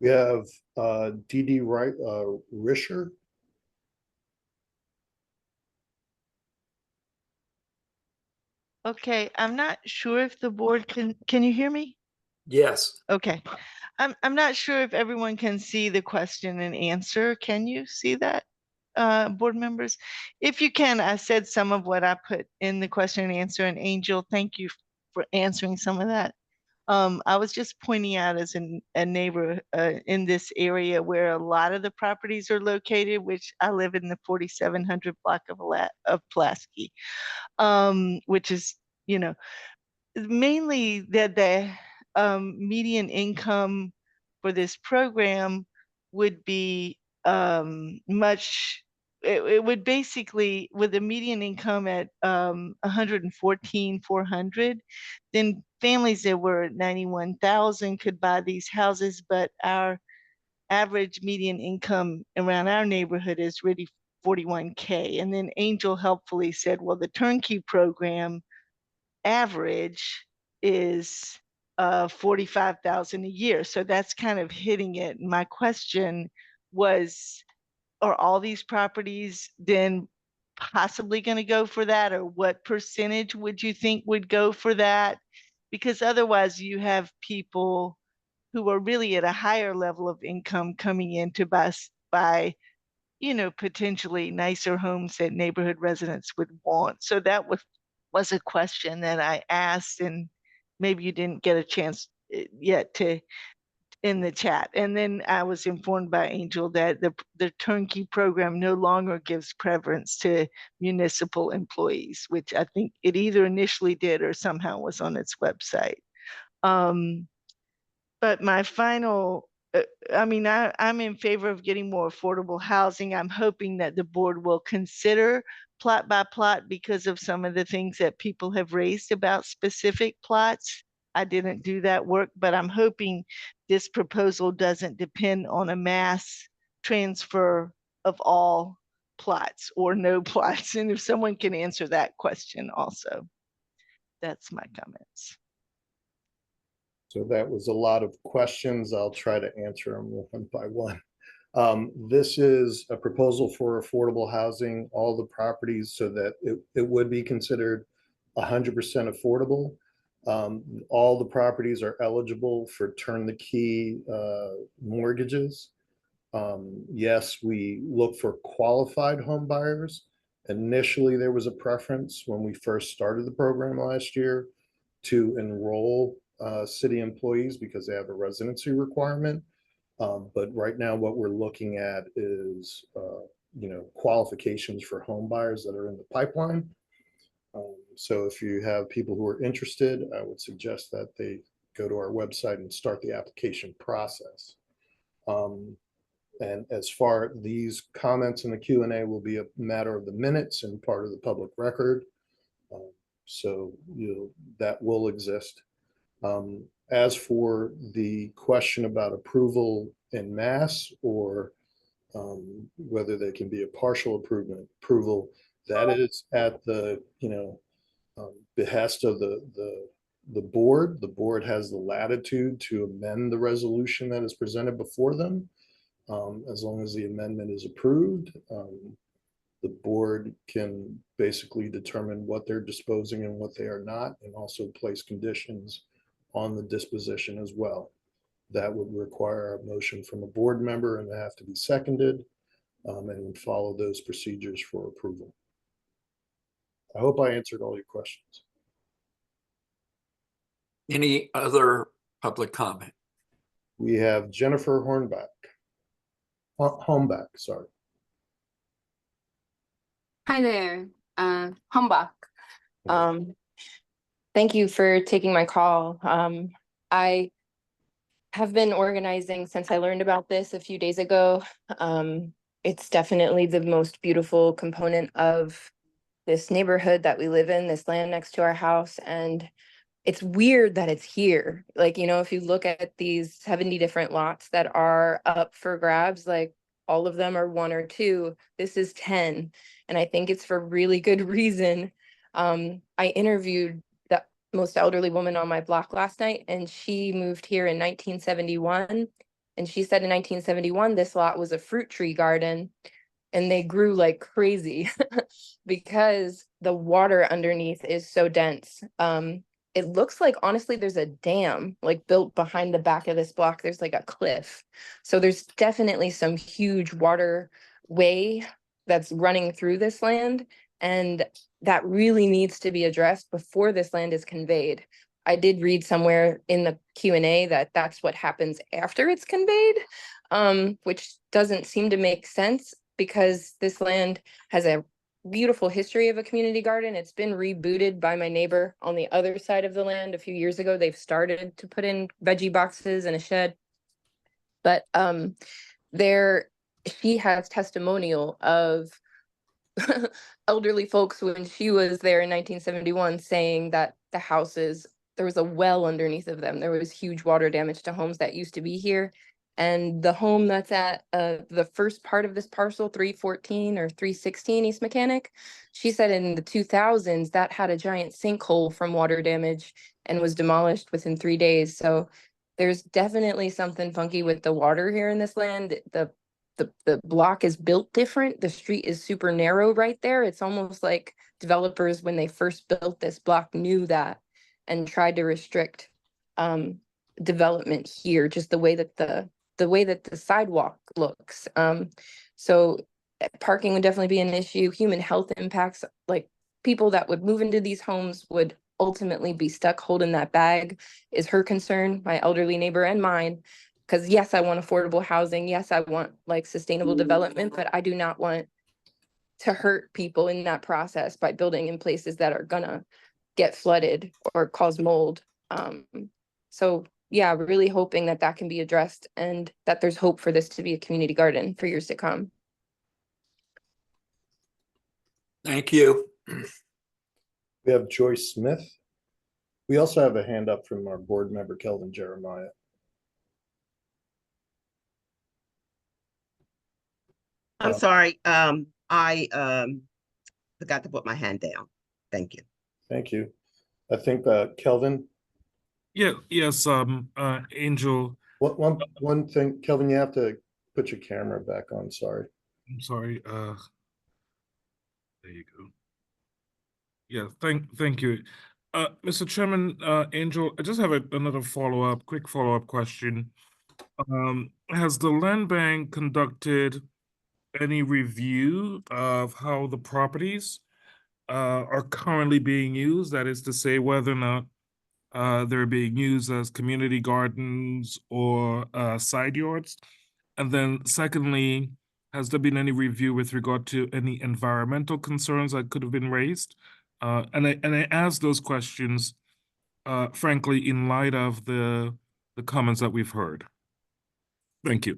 We have DD Wright, Risher. Okay, I'm not sure if the board can you hear me? Yes. Okay. I'm not sure if everyone can see the question and answer. Can you see that, board members? If you can, I said some of what I put in the question and answer, and Angel, thank you for answering some of that. I was just pointing out as a neighbor in this area where a lot of the properties are located, which I live in the 4700 block of Pulaski, which is, you know, mainly that the median income for this program would be it would basically, with a median income at 114,400, then families that were at 91,000 could buy these houses, but our average median income around our neighborhood is really 41K. And then Angel helpfully said, well, the turnkey program average is 45,000 a year. So that's kind of hitting it. My question was, are all these properties then possibly going to go for that? Or what percentage would you think would go for that? Because otherwise you have people who are really at a higher level of income coming in to buy, you know, potentially nicer homes that neighborhood residents would want. So that was a question that I asked, and maybe you didn't get a chance yet to in the chat. And then I was informed by Angel that the turnkey program no longer gives preference to municipal employees, which I think it either initially did or somehow was on its website. But my final, I mean, I'm in favor of getting more affordable housing. I'm hoping that the board will consider plot by plot because of some of the things that people have raised about specific plots. I didn't do that work, but I'm hoping this proposal doesn't depend on a mass transfer of all plots or no plots. And if someone can answer that question also, that's my comments. So that was a lot of questions. I'll try to answer them one by one. This is a proposal for affordable housing, all the properties, so that it would be considered 100% affordable. All the properties are eligible for turn the key mortgages. Yes, we look for qualified home buyers. Initially, there was a preference when we first started the program last year to enroll city employees because they have a residency requirement. But right now what we're looking at is, you know, qualifications for home buyers that are in the pipeline. So if you have people who are interested, I would suggest that they go to our website and start the application process. And as far these comments in the Q&A will be a matter of the minutes and part of the public record. So that will exist. As for the question about approval en masse or whether they can be a partial approval, that is at the, behest of the board. The board has the latitude to amend the resolution that is presented before them. As long as the amendment is approved, the board can basically determine what they're disposing and what they are not, and also place conditions on the disposition as well. That would require a motion from a board member and they have to be seconded, and would follow those procedures for approval. I hope I answered all your questions. Any other public comment? We have Jennifer Hornback, sorry. Hi there, Humbach. Thank you for taking my call. I have been organizing since I learned about this a few days ago. It's definitely the most beautiful component of this neighborhood that we live in, this land next to our house. And it's weird that it's here. Like, if you look at these 70 different lots that are up for grabs, like all of them are 1 or 2. This is 10. And I think it's for really good reason. I interviewed the most elderly woman on my block last night, and she moved here in 1971. And she said in 1971, this lot was a fruit tree garden, and they grew like crazy because the water underneath is so dense. It looks like, honestly, there's a dam like built behind the back of this block. There's like a cliff. So there's definitely some huge waterway that's running through this land. And that really needs to be addressed before this land is conveyed. I did read somewhere in the Q&A that that's what happens after it's conveyed, which doesn't seem to make sense because this land has a beautiful history of a community garden. It's been rebooted by my neighbor on the other side of the land a few years ago. They've started to put in veggie boxes and a shed. But she has testimonial of elderly folks when she was there in 1971 saying that there was a well underneath of them. There was huge water damage to homes that used to be here. And the home that's at the first part of this parcel, 314 or 316 East Mechanic, she said in the 2000s that had a giant sinkhole from water damage and was demolished within 3 days. So there's definitely something funky with the water here in this land. The block is built different. The street is super narrow right there. It's almost like developers, when they first built this block, knew that and tried to restrict development here, just the way that the sidewalk looks. So parking would definitely be an issue. Human health impacts, like people that would move into these homes would ultimately be stuck holding that bag, is her concern, my elderly neighbor and mine. Because yes, I want affordable housing. Yes, I want like sustainable development, but I do not want to hurt people in that process by building in places that are gonna get flooded or cause mold. So yeah, really hoping that that can be addressed and that there's hope for this to be a community garden for years to come. Thank you. We have Joyce Smith. We also have a hand up from our board member, Kelvin Jeremiah. I'm sorry, I forgot to put my hand down. Thank you. Thank you. I think Kelvin. Yes, Angel. One thing, Kelvin, you have to put your camera back on, sorry. I'm sorry. There you go. Yeah, thank you. Mr. Chairman, Angel, I just have another quick follow-up question. Has the land bank conducted any review of how the properties are currently being used? That is to say, whether or not they're being used as community gardens or side yards? And then secondly, has there been any review with regard to any environmental concerns that could have been raised? And I ask those questions, frankly, in light of the comments that we've heard. Thank you.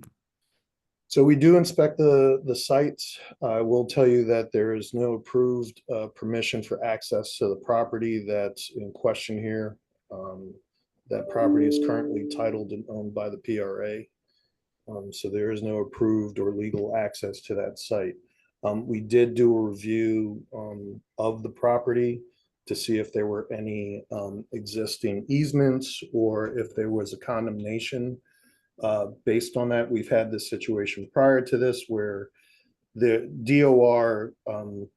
So we do inspect the sites. I will tell you that there is no approved permission for access to the property that's in question here. That property is currently titled and owned by the PRA. So there is no approved or legal access to that site. We did do a review of the property to see if there were any existing easements or if there was a condemnation. Based on that, we've had this situation prior to this where the DOR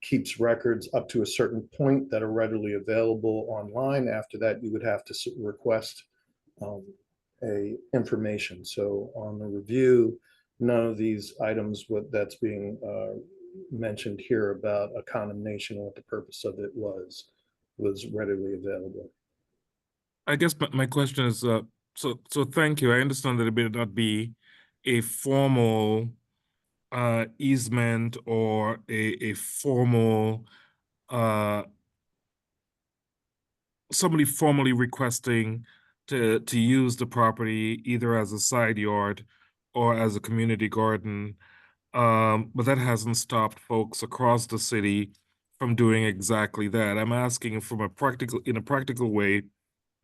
keeps records up to a certain point that are readily available online. After that, you would have to request a information. So on the review, none of these items that's being mentioned here about a condemnation or what the purpose of it was readily available. I guess my question is, so thank you. I understand that it may not be a formal easement or a formal somebody formally requesting to use the property either as a side yard or as a community garden. But that hasn't stopped folks across the city from doing exactly that. I'm asking in a practical way,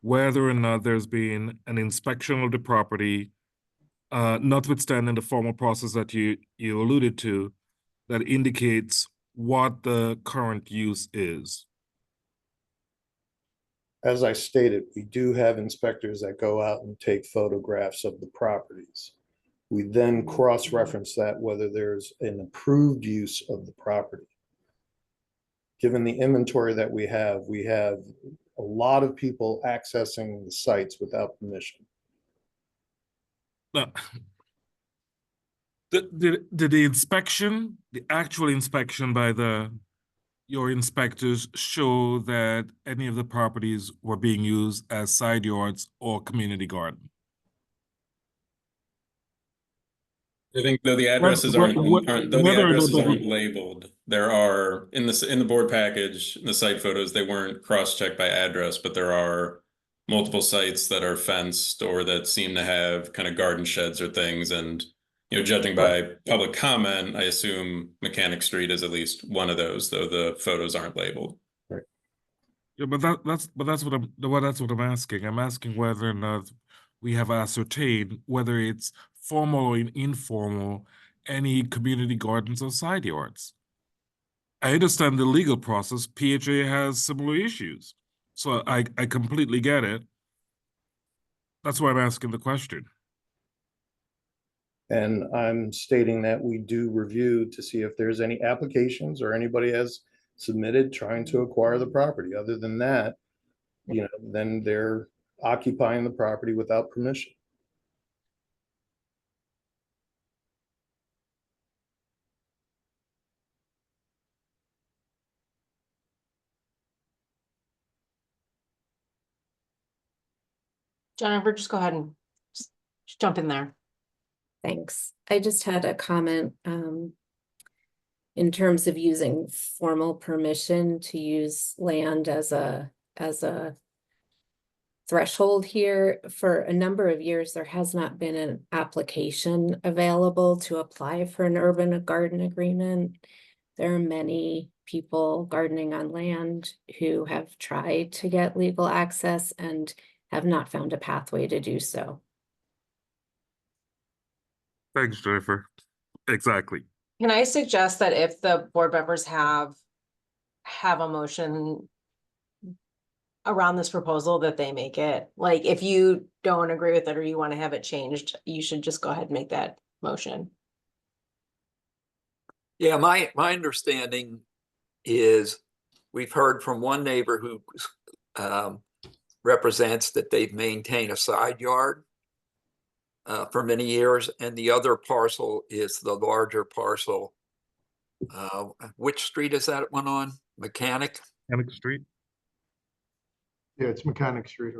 whether or not there's been an inspection of the property, notwithstanding the formal process that you alluded to, that indicates what the current use is. As I stated, we do have inspectors that go out and take photographs of the properties. We then cross-reference that whether there's an approved use of the property. Given the inventory that we have a lot of people accessing the sites without permission. Did the inspection, the actual inspection by your inspectors show that any of the properties were being used as side yards or community garden? I think though the addresses aren't labeled, there are in the board package, in the site photos, they weren't cross-checked by address, but there are multiple sites that are fenced or that seem to have kind of garden sheds or things. And, you know, judging by public comment, I assume Mechanic Street is at least one of those, though the photos aren't labeled. Right. Yeah, but that's what I'm asking. I'm asking whether or not we have ascertained whether it's formal or informal, any community gardens or side yards. I understand the legal process. PHA has similar issues. So I completely get it. That's why I'm asking the question. And I'm stating that we do review to see if there's any applications or anybody has submitted trying to acquire the property. Other than that, you know, then they're occupying the property without permission. Jennifer, just go ahead and just jump in there. Thanks. I just had a comment in terms of using formal permission to use land as a threshold here. For a number of years, there has not been an application available to apply for an urban garden agreement. There are many people gardening on land who have tried to get legal access and have not found a pathway to do so. Thanks, Jennifer. Exactly. Can I suggest that if the board members have a motion around this proposal, that they make it? Like, if you don't agree with it or you want to have it changed, you should just go ahead and make that motion. Yeah, my understanding is we've heard from one neighbor who represents that they've maintained a side yard for many years, and the other parcel is the larger parcel. Which street is that one on? Mechanic Street? Yeah, it's Mechanic Street.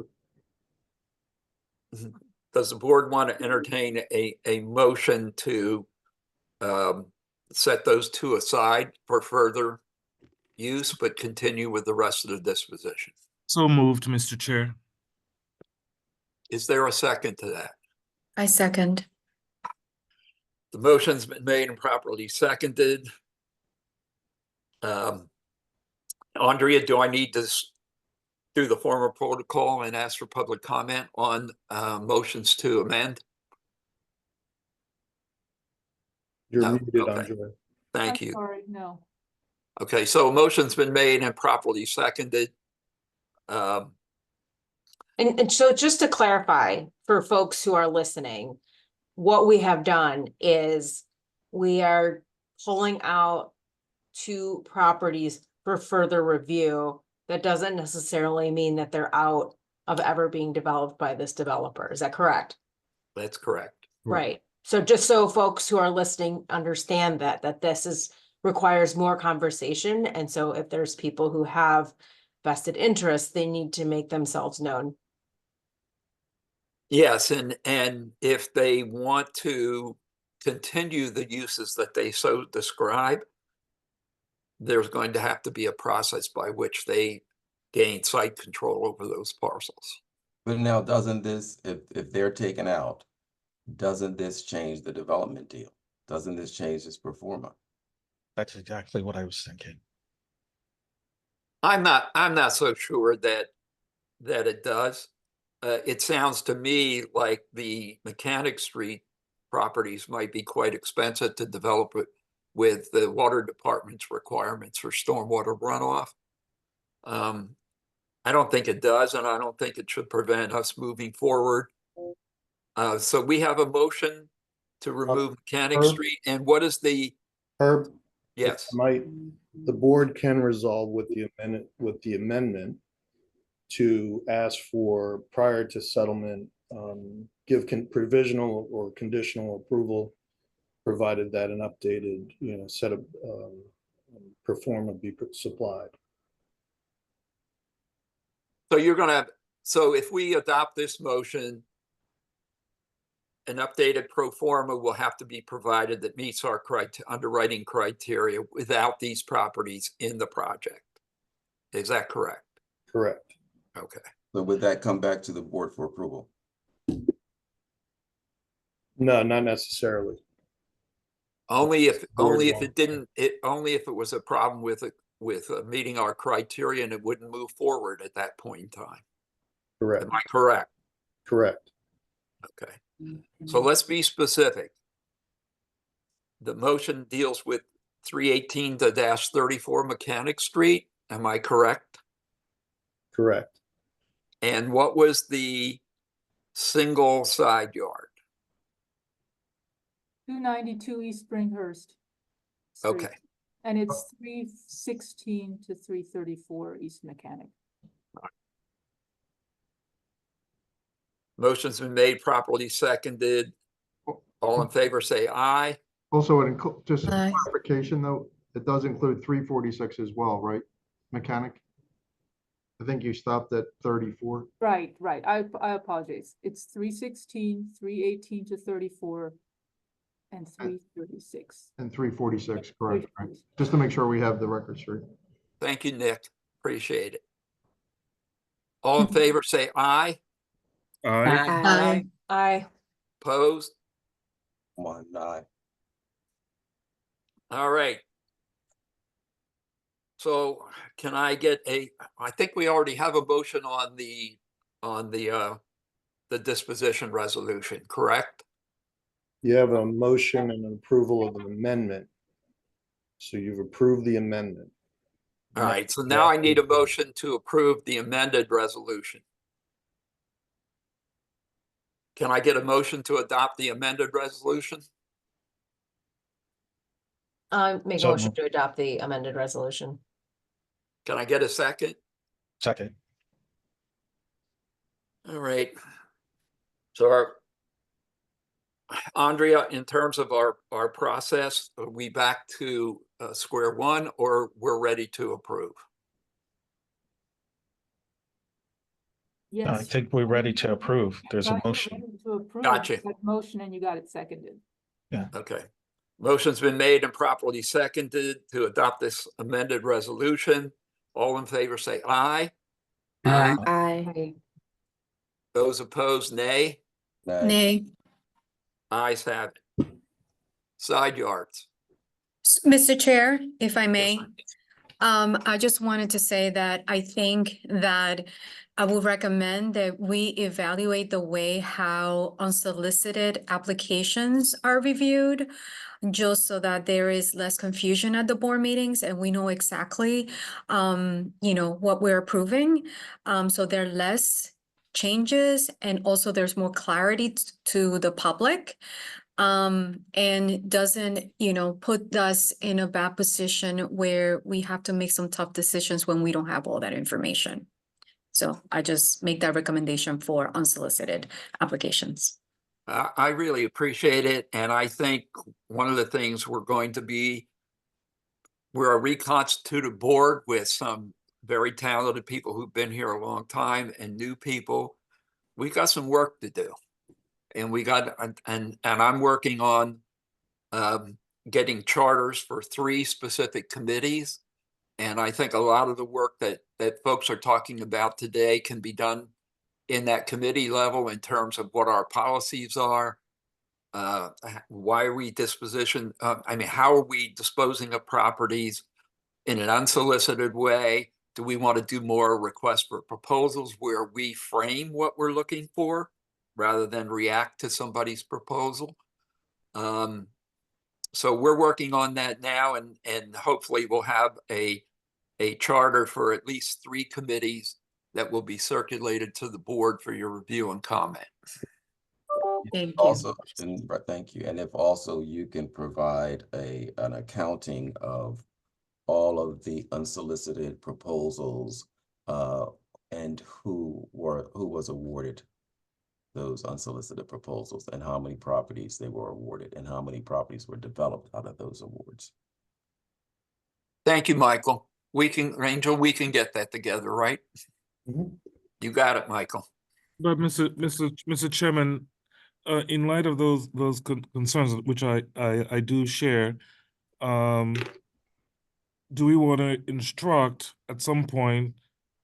Does the board want to entertain a motion to set those two aside for further use, but continue with the rest of the disposition? So moved, Mr. Chair. Is there a second to that? I second. The motion's been made and properly seconded. Andrea, do I need to through the former protocol and ask for public comment on motions to amend? You're No, muted, okay. Andre. Thank I'm you. sorry, no. Okay, so a motion's been made and properly seconded. Um, And so just to clarify for folks who are listening, what we have done is we are pulling out 2 properties for further review. That doesn't necessarily mean that they're out of ever being developed by this developer. Is that correct? That's correct. Right. So just so folks who are listening understand that this requires more conversation. And so if there's people who have vested interests, they need to make themselves known. Yes, and if they want to continue the uses that they so describe, there's going to have to be a process by which they gain site control over those parcels. But now, doesn't this, if they're taken out, doesn't this change the development deal? Doesn't this change its pro forma? That's exactly what I was thinking. I'm not so sure that it does. It sounds to me like the Mechanic Street properties might be quite expensive to develop it with the water department's requirements for stormwater runoff. I don't think it does, and I don't think it should prevent us moving forward. So we have a motion to remove Mechanic Herb? Street, and what is the, Herb? if yes, I might, the board can resolve with the amendment to ask for, prior to settlement, give provisional or conditional approval, provided that an updated, set of pro forma be supplied. so you're gonna, so if we adopt this motion, an updated pro forma will have to be provided that meets our underwriting criteria without these properties in the project. Is that correct? Correct. Okay. So would that come back to the board for approval? No, not necessarily. Only if Board it didn't, only if it was a problem with meeting our criteria and it wouldn't move forward at that point in time. Correct. Am I correct? Correct. Okay. So let's be specific. The motion deals with 318-34 Mechanic Street. Am I correct? Correct. And what was the single side yard? 292 East Springhurst Street. Okay. And it's 316 to 334 East Mechanic. Motion's been made, properly seconded. All in favor, say aye. Also, it just Aye. clarification though, it does include 346 as well, right? Mechanic? I think you stopped at 34. Right. I apologize. It's 316, 318 to 34, and 336. And 346, correct, right? Just to make sure we have the record straight. Thank you, Nick. Appreciate it. All in favor, say aye. Aye. Aye. Opposed? One, aye. All right. So can I get I think we already have a motion on the disposition resolution, correct? You have a motion and an approval of an amendment. So you've approved the amendment. All right, so now I need a motion to approve the amended resolution. Can I get a motion to adopt the amended resolution? Make a So motion moved. to adopt the amended resolution. Can I get a second? Second. All right. So Andrea, in terms of our process, are we back to square one, or we're ready to approve? I Yes. think we're ready to approve. There's a Got you motion. ready to approve Gotcha. that motion, and you got it seconded. Okay. Motion's been made and properly seconded to adopt this amended resolution. All in favor, say aye. Aye. Those opposed, nay. Nay. Ayes have it. Side yards. Mr. Chair, if I may, I just wanted to say that I think that I would recommend that we evaluate the way how unsolicited applications are reviewed, just so that there is less confusion at the board meetings and we know exactly, what we're approving. So there are less changes and also there's more clarity to the public. And doesn't, put us in a bad position where we have to make some tough decisions when we don't have all that information. So I just make that recommendation for unsolicited applications. I really appreciate it. And I think one of the things we're a reconstituted board with some very talented people who've been here a long time and new people. We got some work to do. And I'm working on getting charters for 3 specific committees. And I think a lot of the work that folks are talking about today can be done in that committee level in terms of what our policies are. Why are we how are we disposing of properties in an unsolicited way? Do we want to do more requests for proposals where we frame what we're looking for rather than react to somebody's proposal? So we're working on that now, and hopefully we'll have a charter for at least 3 committees that will be circulated to the board for your review and comment. Thank you. Also, thank you. And if also you can provide an accounting of all of the unsolicited proposals and who was awarded those unsolicited proposals and how many properties they were awarded and how many properties were developed out of those awards. Thank you, Michael. Angel, we can get that together, right? Mhm. You got it, Michael. But Mr. Chairman, in light of those concerns, which I do share, do we want to instruct at some point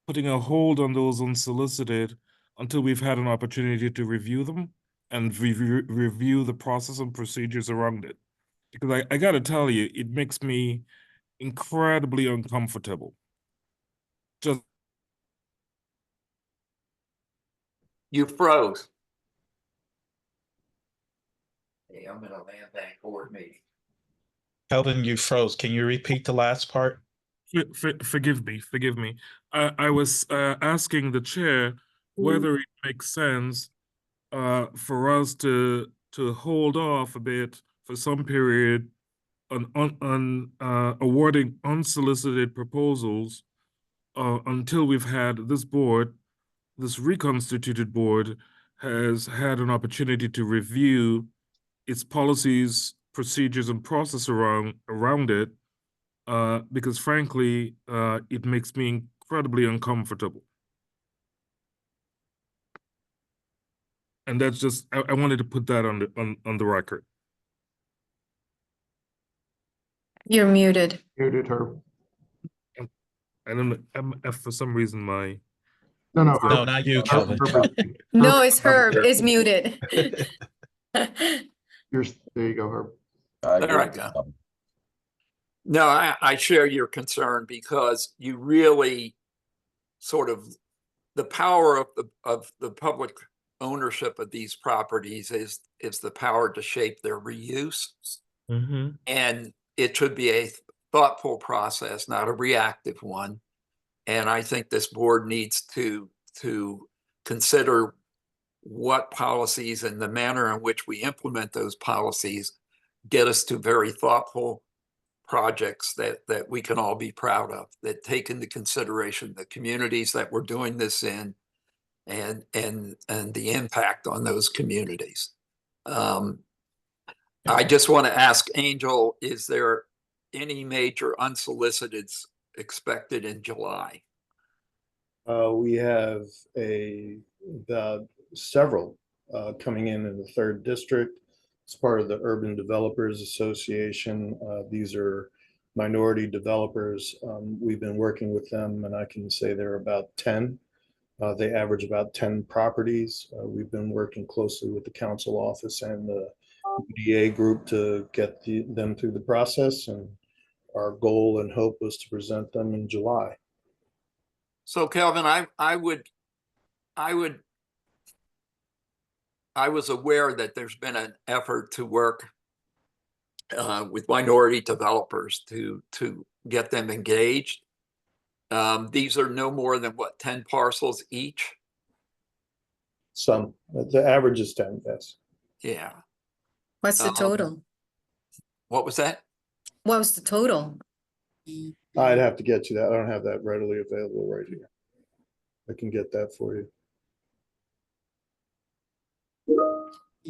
putting a hold on those unsolicited until we've had an opportunity to review them and review the process and procedures around it? Because I got to tell you, it makes me incredibly uncomfortable. Just You froze. Hey, I'm in a land bank board meeting. Sheldon, you froze. Can you repeat the last part? forgive me. I was asking the chair whether it makes sense for us to hold off a bit for some period on awarding unsolicited proposals until we've had this reconstituted board has had an opportunity to review its policies, procedures, and process around it, because frankly, it makes me incredibly uncomfortable. And that's just, I wanted to put that on the record. You're muted. Muted her. I don't know, for some reason my. No, No, not you, Kelvin. No, it's Herb. It's muted. There you go, Herb. There I go. No, I share your concern because you really sort of, the power of the public ownership of these properties is the power to shape their reuse. Mm-hmm. And it should be a thoughtful process, not a reactive one. And I think this board needs to consider what policies and the manner in which we implement those policies get us to very thoughtful projects that we can all be proud of, that take into consideration the communities that we're doing this in and the impact on those communities. I just want to ask Angel, is there any major unsoliciteds expected in July? We have several coming in the 3rd district. It's part of the Urban Developers Association. These are minority developers. We've been working with them, and I can say there are about 10. They average about 10 properties. We've been working closely with the council office and the UDA group to get them through the process. And our goal and hope was to present them in July. So Kelvin, I was aware that there's been an effort to work with minority developers to get them engaged. These are no more than what, 10 parcels each? Some, the average is 10, yes. Yeah. What's the total? What was that? What was the total? I'd have to get you that. I don't have that readily available right here. I can get that for you.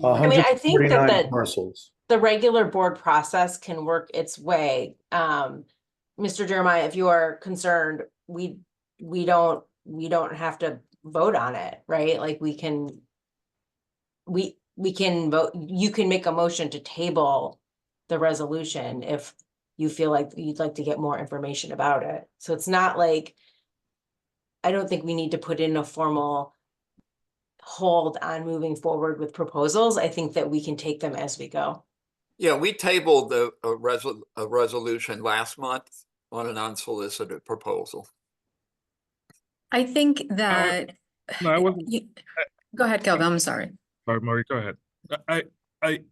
I mean, I think that 149 parcels. the regular board process can work its way. Mr. Jeremiah, if you are concerned, we don't have to vote on it, right? Like we can vote, you can make a motion to table the resolution if you feel like you'd like to get more information about it. So it's not like, I don't think we need to put in a formal hold on moving forward with proposals. I think that we can take them as we go. Yeah, we tabled a resolution last month on an unsolicited proposal. I think that. No, I wasn't. Go ahead, Kelvin. I'm sorry. Sorry, Marie, go ahead.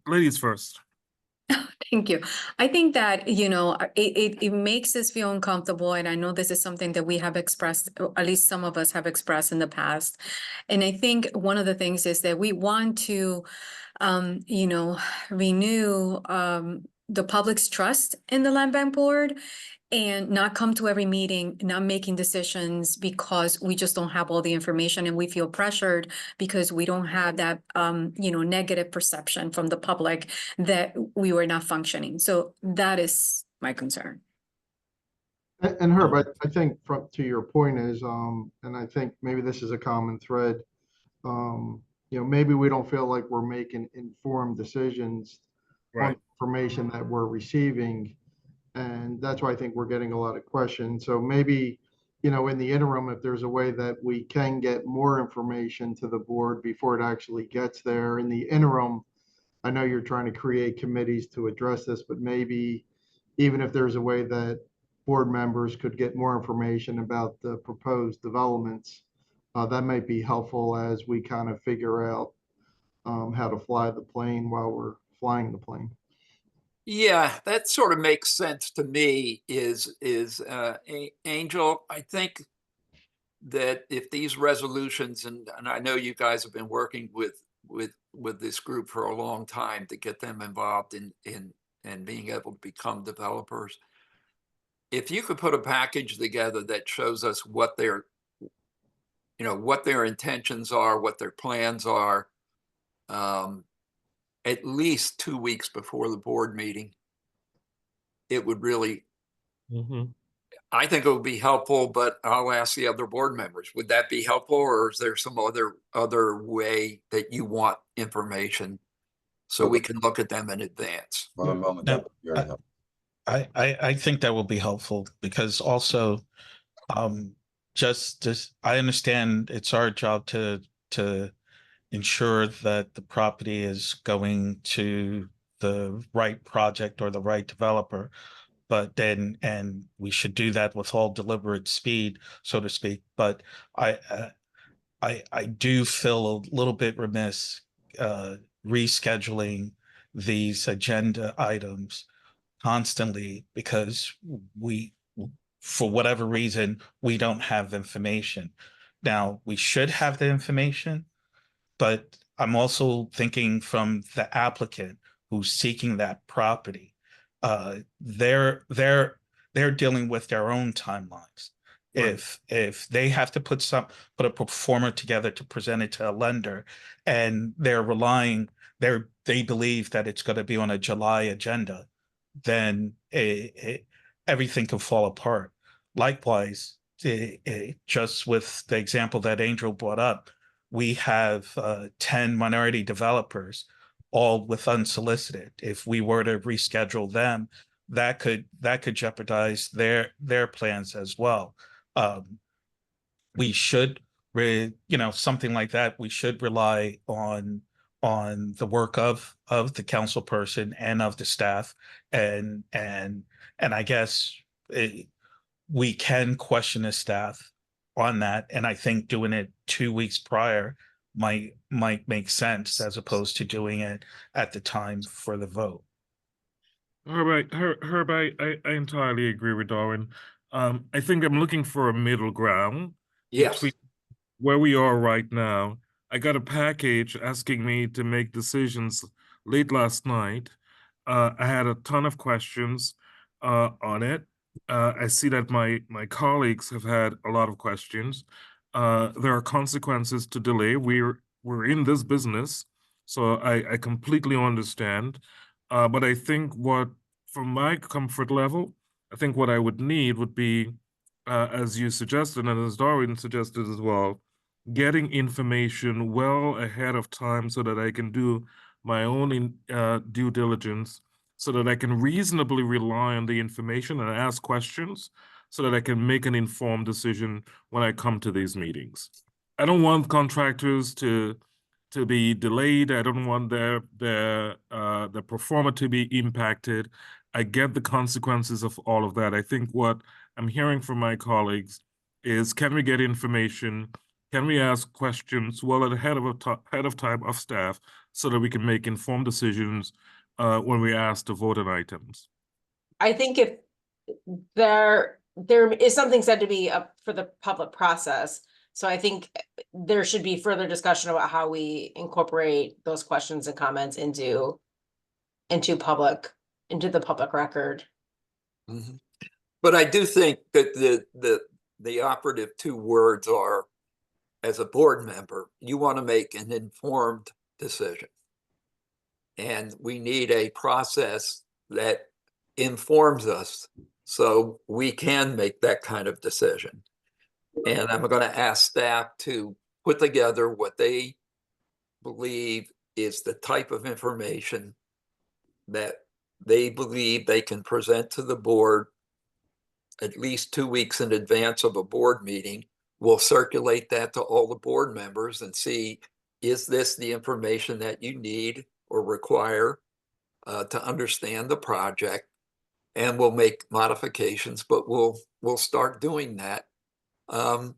Ladies first. Thank you. I think that, it makes us feel uncomfortable. And I know this is something that we have expressed, or at least some of us have expressed in the past. And I think one of the things is that we want to, renew the public's trust in the Land Bank Board and not come to every meeting, not making decisions because we just don't have all the information and we feel pressured because we don't have that, negative perception from the public that we were not functioning. So that is my concern. And Herb, I think to your point is, and I think maybe this is a common thread, maybe we don't feel like we're making informed decisions on information that we're receiving. And that's why I think we're getting a lot of questions. So maybe, in the interim, if there's a way that we can get more information to the board before it actually gets there. In the interim, I know you're trying to create committees to address this, but maybe even if there's a way that board members could get more information about the proposed developments, that might be helpful as we kind of figure out how to fly the plane while we're flying the plane. Yeah, that sort of makes sense to me. Angel, I think that if these resolutions, and I know you guys have been working with this group for a long time to get them involved in being able to become developers. If you could put a package together that shows us what their intentions are, what their plans are, at least 2 weeks before the board meeting, it would really, I think it would be helpful, but I'll ask the other board members, would that be helpful, or is there some other way that you want information so we can look at them in advance? I think that will be helpful because also, I understand it's our job to ensure that the property is going to the right project or the right developer, and we should do that with all deliberate speed, so to speak. But I do feel a little bit remiss rescheduling these agenda items constantly because for whatever reason, we don't have information. Now, we should have the information, but I'm also thinking from the applicant who's seeking that property. They're dealing with their own timelines. Right. If they have to put a pro forma together to present it to a lender, and they're they believe that it's going to be on a July agenda, then everything can fall apart. Likewise, just with the example that Angel brought up, we have 10 minority developers, all with unsolicited. If we were to reschedule them, that could jeopardize their plans as well. We should, something like that, we should rely on on the work of the council person and of the staff, and I guess we can question the staff on that, and I think doing it 2 weeks prior might make sense as opposed to doing it at the time for the vote. Herb, I entirely agree with Darwin. I think I'm looking for a middle ground Yes. between where we are right now. I got a package asking me to make decisions late last night. I had a ton of questions on it. I see that my colleagues have had a lot of questions. There are consequences to delay. We're in this business, so I completely understand. But I think from my comfort level, I think what I would need would be, as you suggested and as Darwin suggested as well, getting information well ahead of time so that I can do my own due diligence, so that I can reasonably rely on the information and ask questions so that I can make an informed decision when I come to these meetings. I don't want contractors to be delayed. I don't want their performer to be impacted. I get the consequences of all of that. I think what I'm hearing from my colleagues is, can we get information? Can we ask questions well ahead of time of staff so that we can make informed decisions when we ask to vote on items? I think if there is something said to be up for the public process. So I think there should be further discussion about how we incorporate those questions and comments into the public record. Mm-hmm. But I do think that the operative two words are, as a board member, you want to make an informed decision. And we need a process that informs us so we can make that kind of decision. And I'm going to ask staff to put together what they believe is the type of information that they believe they can present to the board at least 2 weeks in advance of a board meeting. We'll circulate that to all the board members and see, is this the information that you need or require to understand the project? And we'll make modifications, but we'll start doing that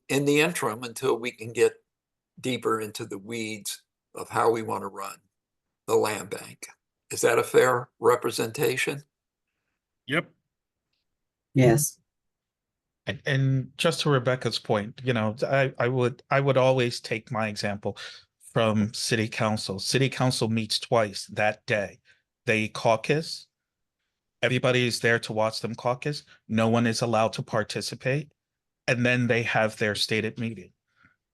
in the interim until we can get deeper into the weeds of how we want to run the land bank. Is that a fair representation? Yep. Yes. And just to Rebecca's point, I would always take my example from city council. City council meets twice that day. They caucus. Everybody is there to watch them caucus. No one is allowed to participate. And then they have their stated meeting.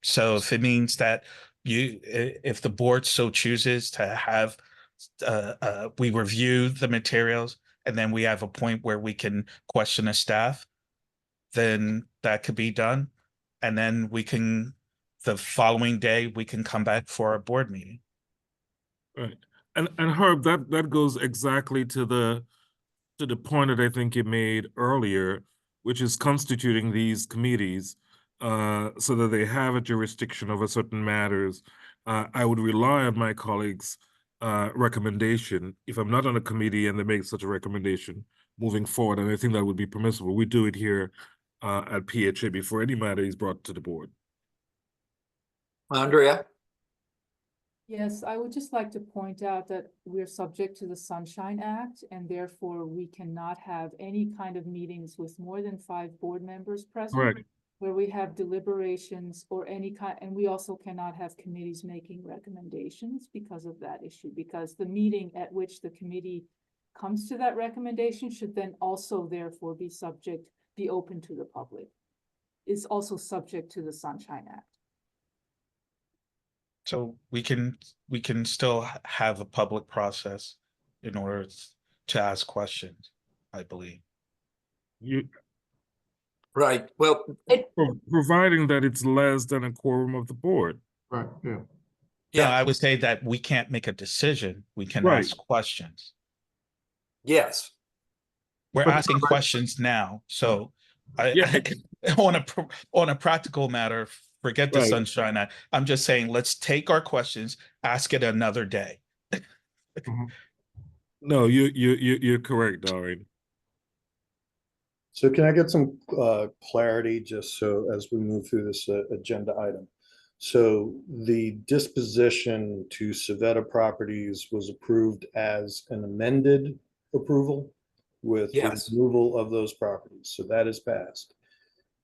So if it means that if the board so chooses to have, we review the materials and then we have a point where we can question the staff, then that could be done. And then the following day, we can come back for our board meeting. Right. And Herb, that goes exactly to the point that I think you made earlier, which is constituting these committees so that they have a jurisdiction over certain matters. I would rely on my colleagues' recommendation if I'm not on a committee and they make such a recommendation moving forward, and I think that would be permissible. We do it here at PHA before any matter is brought to the board. Andrea? Yes, I would just like to point out that we're subject to the Sunshine Act, and therefore we cannot have any kind of meetings with more than 5 board members present. Correct. Where we have deliberations or any kind, and we also cannot have committees making recommendations because of that issue, because the meeting at which the committee comes to that recommendation should then also therefore be open to the public, is also subject to the Sunshine Act. So we can still have a public process in order to ask questions, I believe. Right. Well, providing that it's less than a quorum of the board. Right. Yeah. Yeah, I would say that we can't make a decision. We can Right. ask questions. Yes. We're asking questions now. So on a practical matter, Forget the Right. Sunshine Act. I'm just saying, let's take our questions, ask it another day. No, you're correct, Doreen. So can I get some clarity just so as we move through this agenda item? So the disposition to Civetta Properties was approved as an amended approval with the Yes. removal of those properties. So that is passed.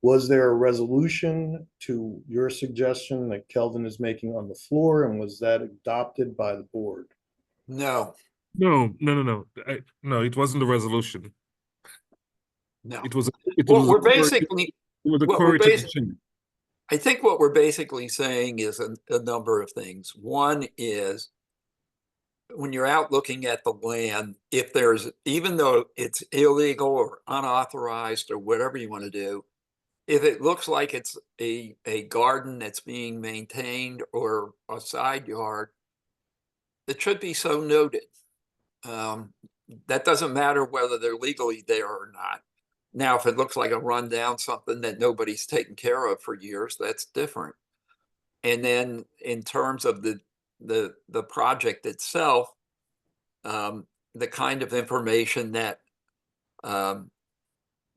Was there a resolution to your suggestion that Kelvin is making on the floor, and was that adopted by the board? No, No, no, it wasn't a resolution. no. It was Well, a we're query- basically, it was a what we're query to the basically, chair. I think what we're basically saying is a number of things. One is when you're out looking at the land, if there's, even though it's illegal or unauthorized or whatever you want to do, if it looks like it's a garden that's being maintained or a side yard, it should be so noted. That doesn't matter whether they're legally there or not. Now, if it looks like a rundown, something that nobody's taken care of for years, that's different. And then in terms of the project itself, the kind of information that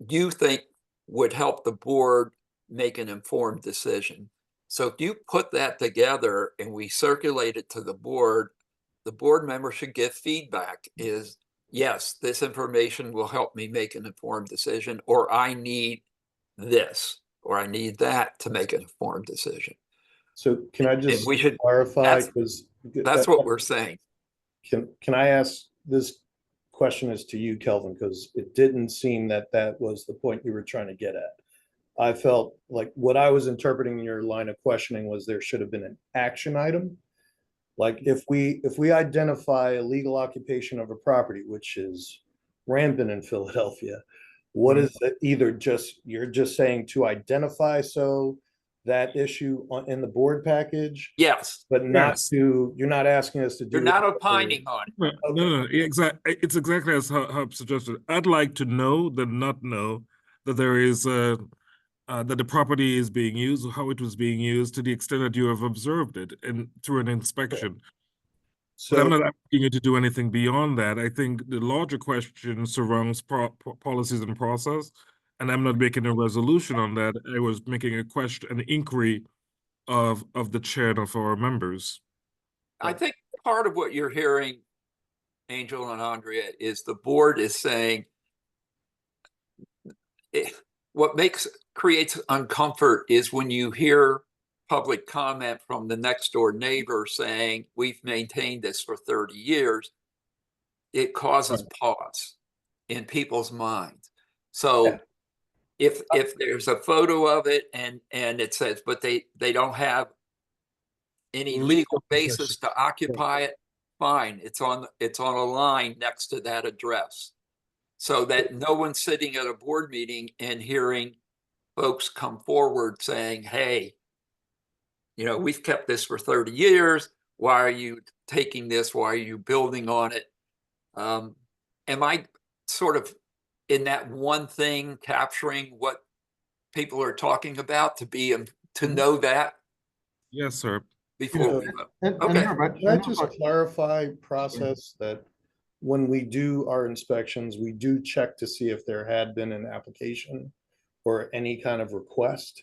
you think would help the board make an informed decision. So if you put that together and we circulate it to the board member should give feedback is, yes, this information will help me make an informed decision, or I need this, or I need that to make an informed decision. So can I just we should clarify? That's what we're saying. Can I ask this question is to you, Kelvin, because it didn't seem that that was the point you were trying to get at. I felt like what I was interpreting in your line of questioning was there should have been an action item. Like if we identify a legal occupation of a property, which is rampant in Philadelphia, what is it? Either just, you're just saying to identify so that issue in the board package? Yes. But not Yes. to, you're not asking us to do. You're not opining on it. No, it's exactly as Herb suggested. I'd like to know than not know that there is that the property is being used, how it was being used, to the extent that you have observed it and through an inspection. But I'm not asking you to do anything beyond that. I think the larger question surrounds policies and process, and I'm not making a resolution on that. I was making a question, an inquiry of the chair and of our members. I think part of what you're hearing, Angel and Andrea, is the board is saying what creates uncomfort is when you hear public comment from the next door neighbor saying, we've maintained this for 30 years. It causes pause in people's minds. So if there's a photo of it and it says, but they don't have any legal basis to occupy it, fine. It's on a line next to that address, so that no one's sitting at a board meeting and hearing folks come forward saying, hey, we've kept this for 30 years. Why are you taking this? Why are you building on it? Am I sort of in that one thing capturing what people are talking about to know that? Yes, sir. Before we vote. Okay. Can I just clarify process that when we do our inspections, we do check to see if there had been an application or any kind of request?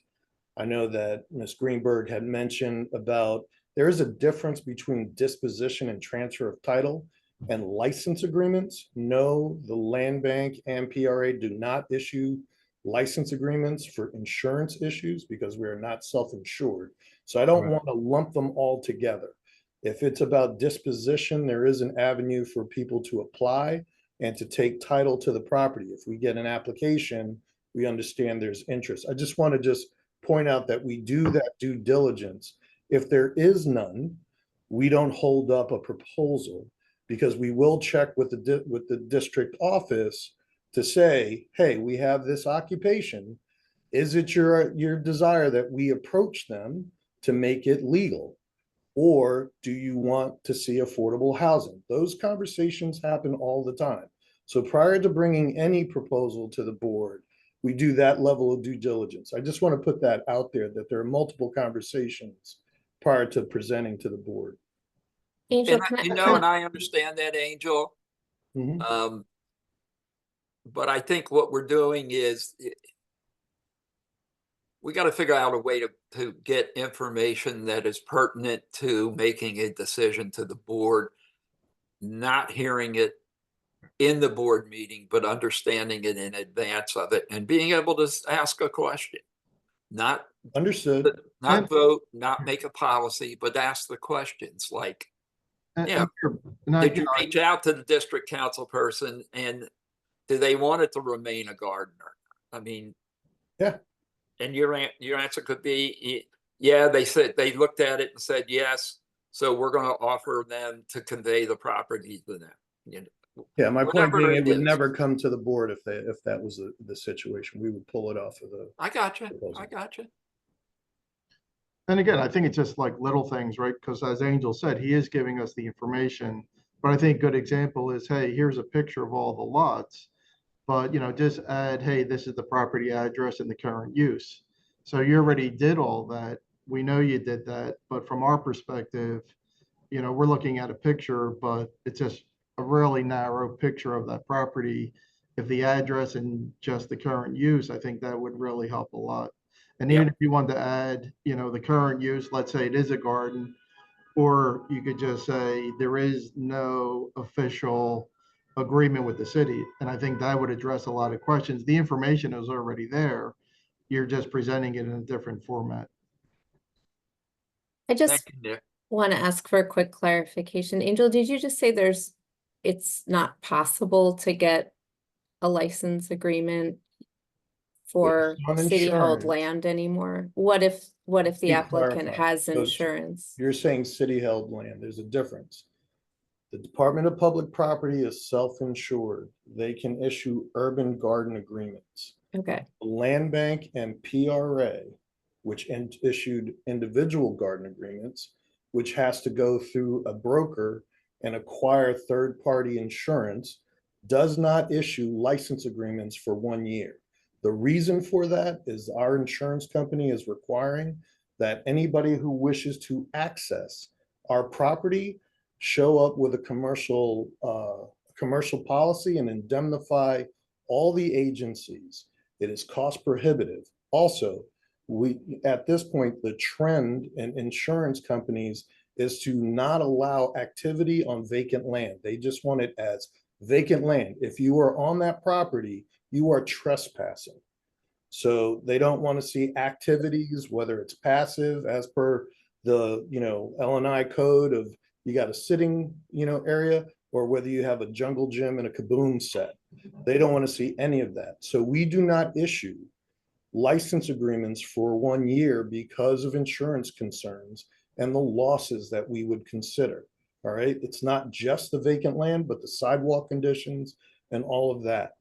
I know that Ms. Greenberg had mentioned about there is a difference between disposition and transfer of title and license agreements. No, the land bank and PRA do not issue license agreements for insurance issues because we are not self-insured. So I don't want to lump them all together. If it's about disposition, there is an avenue for people to apply and to take title to the property. If we get an application, we understand there's interest. I just want to point out that we do that due diligence. If there is none, we don't hold up a proposal because we will check with the district office to say, hey, we have this occupation. Is it your desire that we approach them to make it legal? Or do you want to see affordable housing? Those conversations happen all the time. So prior to bringing any proposal to the board, we do that level of due diligence. I just want to put that out there, that there are multiple conversations prior to presenting to the board. Angel, And you know, and I understand that, Angel. Mhm. But I think what we're doing is we got to figure out a way to get information that is pertinent to making a decision to the board, not hearing it in the board meeting, but understanding it in advance of it and being able to ask a question. Not understood. Not vote, not make a policy, but ask the questions like, yeah, did you reach out to the district council person and do they want it to remain a gardener? I mean, yeah. And your answer could be, yeah, they said they looked at it and said yes, so we're going to offer them to convey the property to them. You know, Yeah, my point whatever being, it would is. never come to the board if that was the situation. We would pull it off of the. I got you. proposal. I got you. And again, I think it's just like little things, right? Because as Angel said, he is giving us the information. But I think a good example is, hey, here's a picture of all the lots. But, you know, just add, hey, this is the property address and the current use. So you already did all that. We know you did that. But from our perspective, you know, we're looking at a picture, but it's just a really narrow picture of that property. If the address and just the current use, I think that would really help a lot. And even if you want to add, you know, the current use, let's say it is a garden, or you could just say there is no official agreement with the city. And I think that would address a lot of questions. The information is already there. You're just presenting it in a different format. I just Thank you, Nick. want to ask for a quick clarification. Angel, did you just say it's not possible to get a license agreement for on city-held insurance. land anymore? What if the Be applicant clarified. has So insurance? You're saying city-held land. There's a difference. The Department of Public Property is self-insured. They can issue urban garden agreements. Okay. Land Bank and PRA, which issued individual garden agreements, which has to go through a broker and acquire third-party insurance, does not issue license agreements for 1 year. The reason for that is our insurance company is requiring that anybody who wishes to access our property show up with a commercial policy and indemnify all the agencies. It is cost prohibitive. Also, at this point, the trend in insurance companies is to not allow activity on vacant land. They just want it as vacant land. If you are on that property, you are trespassing. So they don't want to see activities, whether it's passive as per the, L&I code of you got a sitting, area, or whether you have a jungle gym and a kaboom set. They don't want to see any of that. So we do not issue license agreements for 1 year because of insurance concerns and the losses that we would consider. All right. It's not just the vacant land, but the sidewalk conditions and all of that.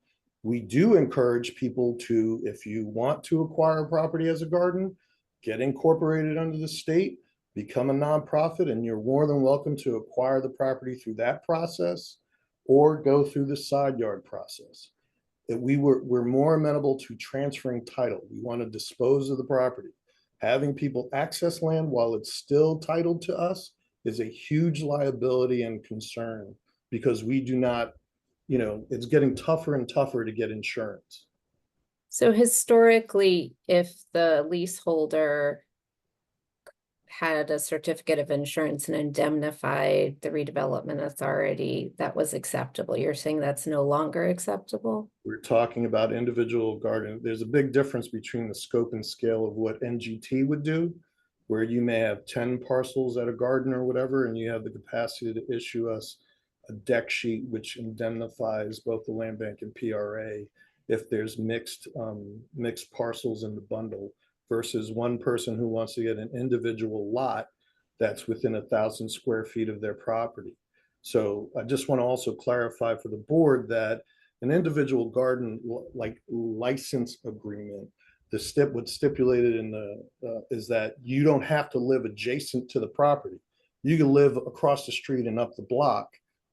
We do encourage people to, if you want to acquire a property as a garden, get incorporated under the state, become a nonprofit, and you're more than welcome to acquire the property through that process or go through the side yard process. That we're more amenable to transferring title. We want to dispose of the property. Having people access land while it's still titled to us is a huge liability and concern because we do not, it's getting tougher and tougher to get insurance. So historically, if the leaseholder had a certificate of insurance and indemnified the redevelopment authority, that was acceptable. You're saying that's no longer acceptable? We're talking about individual garden. There's a big difference between the scope and scale of what NGT would do, where you may have 10 parcels at a garden or whatever, and you have the capacity to issue us a deck sheet which indemnifies both the land bank and PRA if there's mixed parcels in the bundle, versus one person who wants to get an individual lot that's within 1,000 square feet of their property. So I just want to also clarify for the board that an individual garden like license agreement, what's stipulated in the is that you don't have to live adjacent to the property. You can live across the street and up the block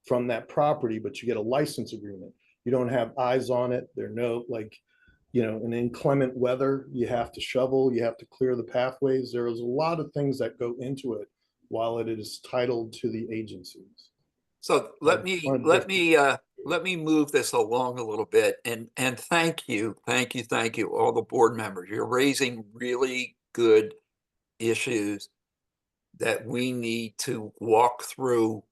from that property, but you get a license agreement. You don't have eyes on it. There are no in inclement weather, you have to shovel, you have to clear the pathways. There is a lot of things that go into it while it is titled to the agencies. So let me move this along a little bit and thank you, all the board members. You're raising really good issues that we need to walk through,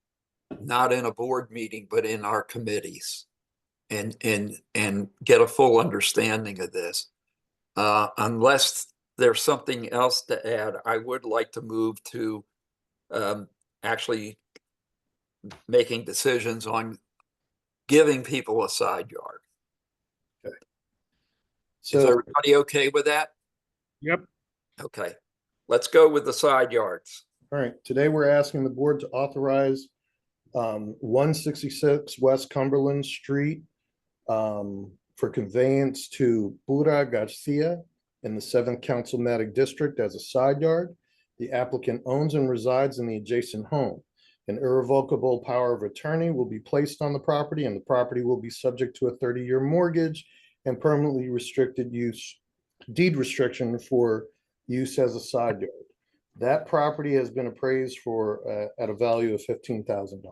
not in a board meeting, but in our committees and get a full understanding of this. Unless there's something else to add, I would like to move to actually making decisions on giving people a side yard. Okay. Is So, everybody okay with that? Yep. Okay, let's go with the side yards. all right, today we're asking the board to authorize 166 West Cumberland Street for conveyance to Pura Garcia in the 7th Councilmatic District as a side yard. The applicant owns and resides in the adjacent home. An irrevocable power of attorney will be placed on the property, and the property will be subject to a 30-year mortgage and permanently restricted use, deed restriction for use as a side yard. That property has been appraised for at a value of $15,000.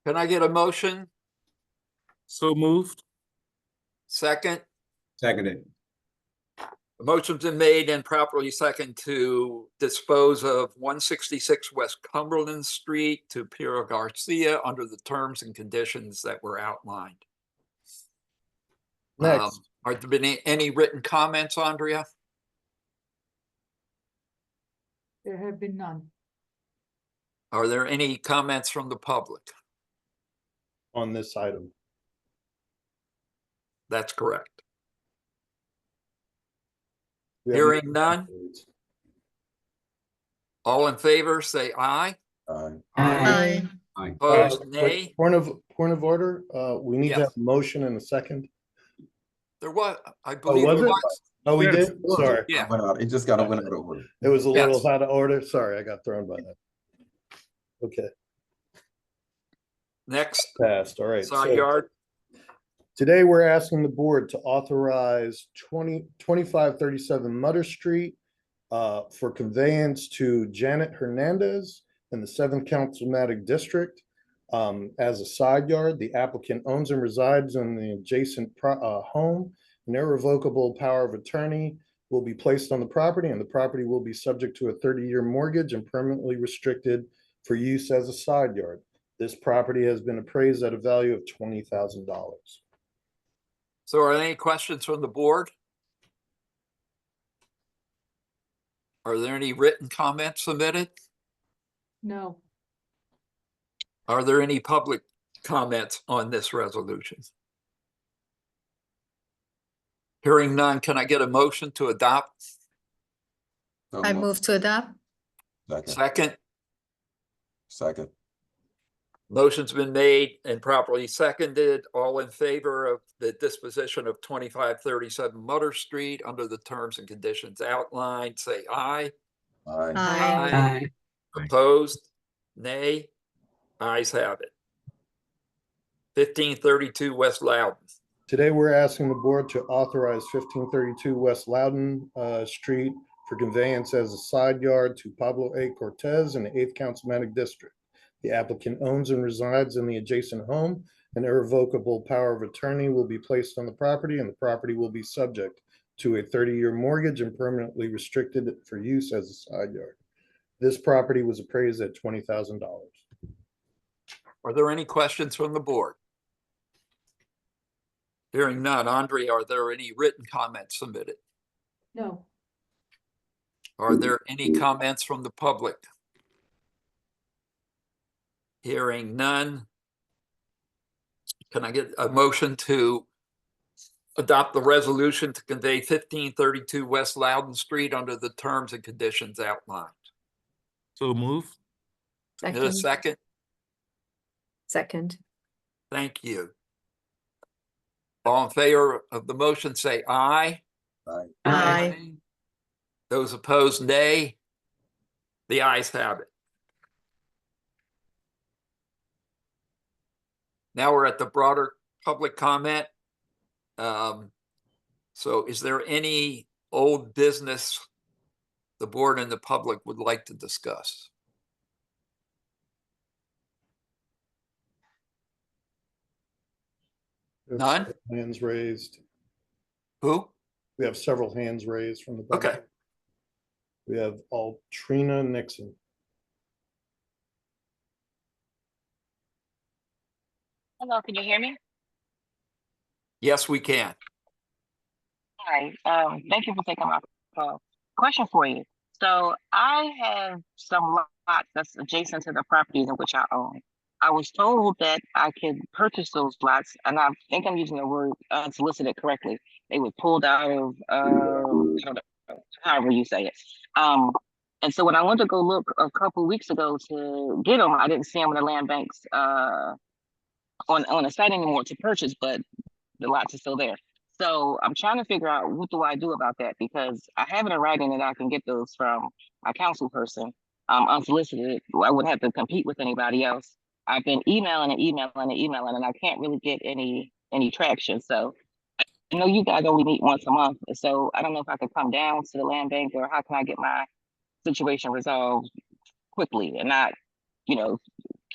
Can I get a motion? So moved. Second? Seconded. The motion's been made and properly second to dispose of 166 West Cumberland Street to Pura Garcia under the terms and conditions that were outlined. Next. Are there been any written comments, Andrea? There have been none. Are there any comments from the public? On this item. That's correct. We have Hearing none. All in favor, say aye. Aye. Opposed, nay. Point of order, we need to Yes. have a motion in a second. There was, I believe was there it? was. Oh, we Yes. did? Sorry. Yeah. It just got went out of order. It was a little Yes. out of order. Sorry, I got thrown by that. Okay, Next, passed. All right. side so yard. Today, we're asking the board to authorize 2537 Mutter Street for conveyance to Janet Hernandez in the 7th Councilmatic District as a side yard. The applicant owns and resides in the adjacent home. An irrevocable power of attorney will be placed on the property, and the property will be subject to a 30-year mortgage and permanently restricted for use as a side yard. This property has been appraised at a value of $20,000. So are there any questions from the board? Are there any written comments submitted? No. Are there any public comments on this resolution? Hearing none, can I get a motion to adopt? I move to adopt. Second, Second. motion's been made and properly seconded. All in favor of the disposition of 2537 Mutter Street under the terms and conditions outlined, say aye. Aye. Aye. Opposed? Nay? Ayes have it. 1532 West Loudon. Today, we're asking the board to authorize 1532 West Loudon Street for conveyance as a side yard to Pablo A. Cortez in the 8th Councilmatic District. The applicant owns and resides in the adjacent home. An irrevocable power of attorney will be placed on the property, and the property will be subject to a 30-year mortgage and permanently restricted for use as a side yard. This property was appraised at $20,000. Are there any questions from the board? Hearing none. Andrea, are there any written comments submitted? No. Are there any comments from the public? Hearing none. Can I get a motion to adopt the resolution to convey 1532 West Loudon Street under the terms and conditions outlined? So moved. Get a second? Second. Thank you. All in favor of the motion, say aye. Aye. Those opposed, nay. The ayes have it. Now we're at the broader public comment. So is there any old business the board and the public would like to discuss? We have None? several hands raised. Who? We have several hands raised from the Okay. public. We have Altrina Nixon. Hello, can you hear me? Yes, we can. Hi, thank you for taking my call. Question for you. So I have some lots that's adjacent to the properties in which I own. I was told that I could purchase those lots, and I think I'm using the word unsolicited correctly. They were pulled out of, I don't know, however you say it. And so when I went to go look a couple weeks ago to get them, I didn't see them in the land banks on the site anymore to purchase, but the lots are still there. So I'm trying to figure out what do I do about that, because I have it in writing that I can get those from a council person, unsolicited. I wouldn't have to compete with anybody else. I've been emailing and I can't really get any traction. So I know you guys only meet once a month, so I don't know if I could come down to the land bank, or how can I get my situation resolved quickly and not,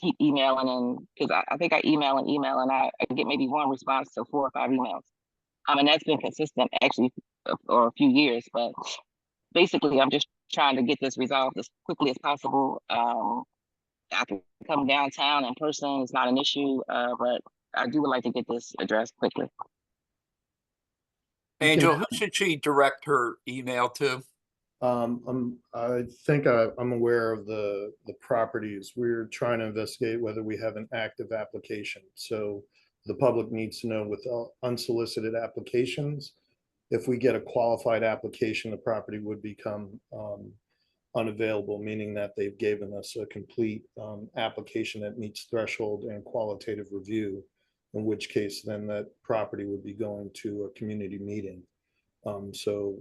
keep emailing, and because I think I email and I get maybe one response to 4 or 5 emails. And that's been consistent actually for a few years, but basically I'm just trying to get this resolved as quickly as possible. I can come downtown in person, it's not an issue, but I do would like to get this addressed quickly. Angel, who should she direct her email to? I think I'm aware of the properties. We're trying to investigate whether we have an active application. So the public needs to know with unsolicited applications, if we get a qualified application, the property would become unavailable, meaning that they've given us a complete application that meets threshold and qualitative review, in which case then that property would be going to a community meeting. So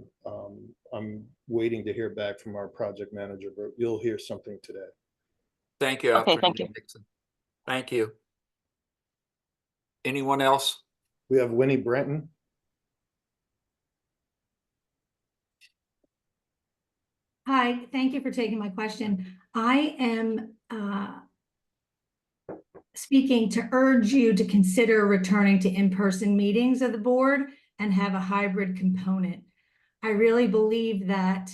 I'm waiting to hear back from our project manager, but you'll hear something today. Thank you. Okay, thank you. Nixon. Thank you. Anyone else? We have Winnie Brenton. Hi, thank you for taking my question. I am speaking to urge you to consider returning to in-person meetings of the board and have a hybrid component. I really believe that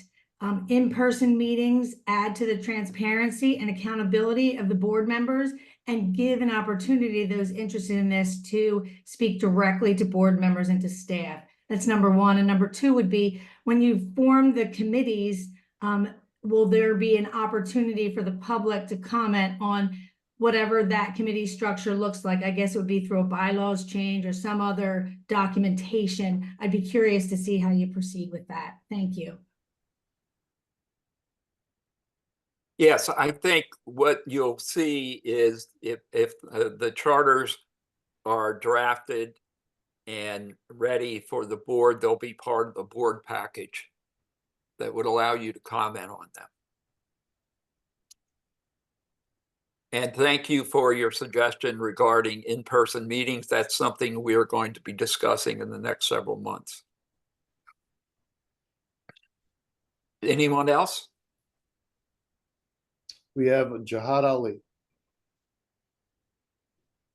in-person meetings add to the transparency and accountability of the board members and give an opportunity to those interested in this to speak directly to board members and to staff. That's number one. And number two would be, when you form the committees, will there be an opportunity for the public to comment on whatever that committee structure looks like? I guess it would be through a bylaws change or some other documentation. I'd be curious to see how you proceed with that. Thank you. Yes, I think what you'll see is if the charters are drafted and ready for the board, they'll be part of the board package that would allow you to comment on them. And thank you for your suggestion regarding in-person meetings. That's something we are going to be discussing in the next several months. Anyone else? We have Jihad Ali.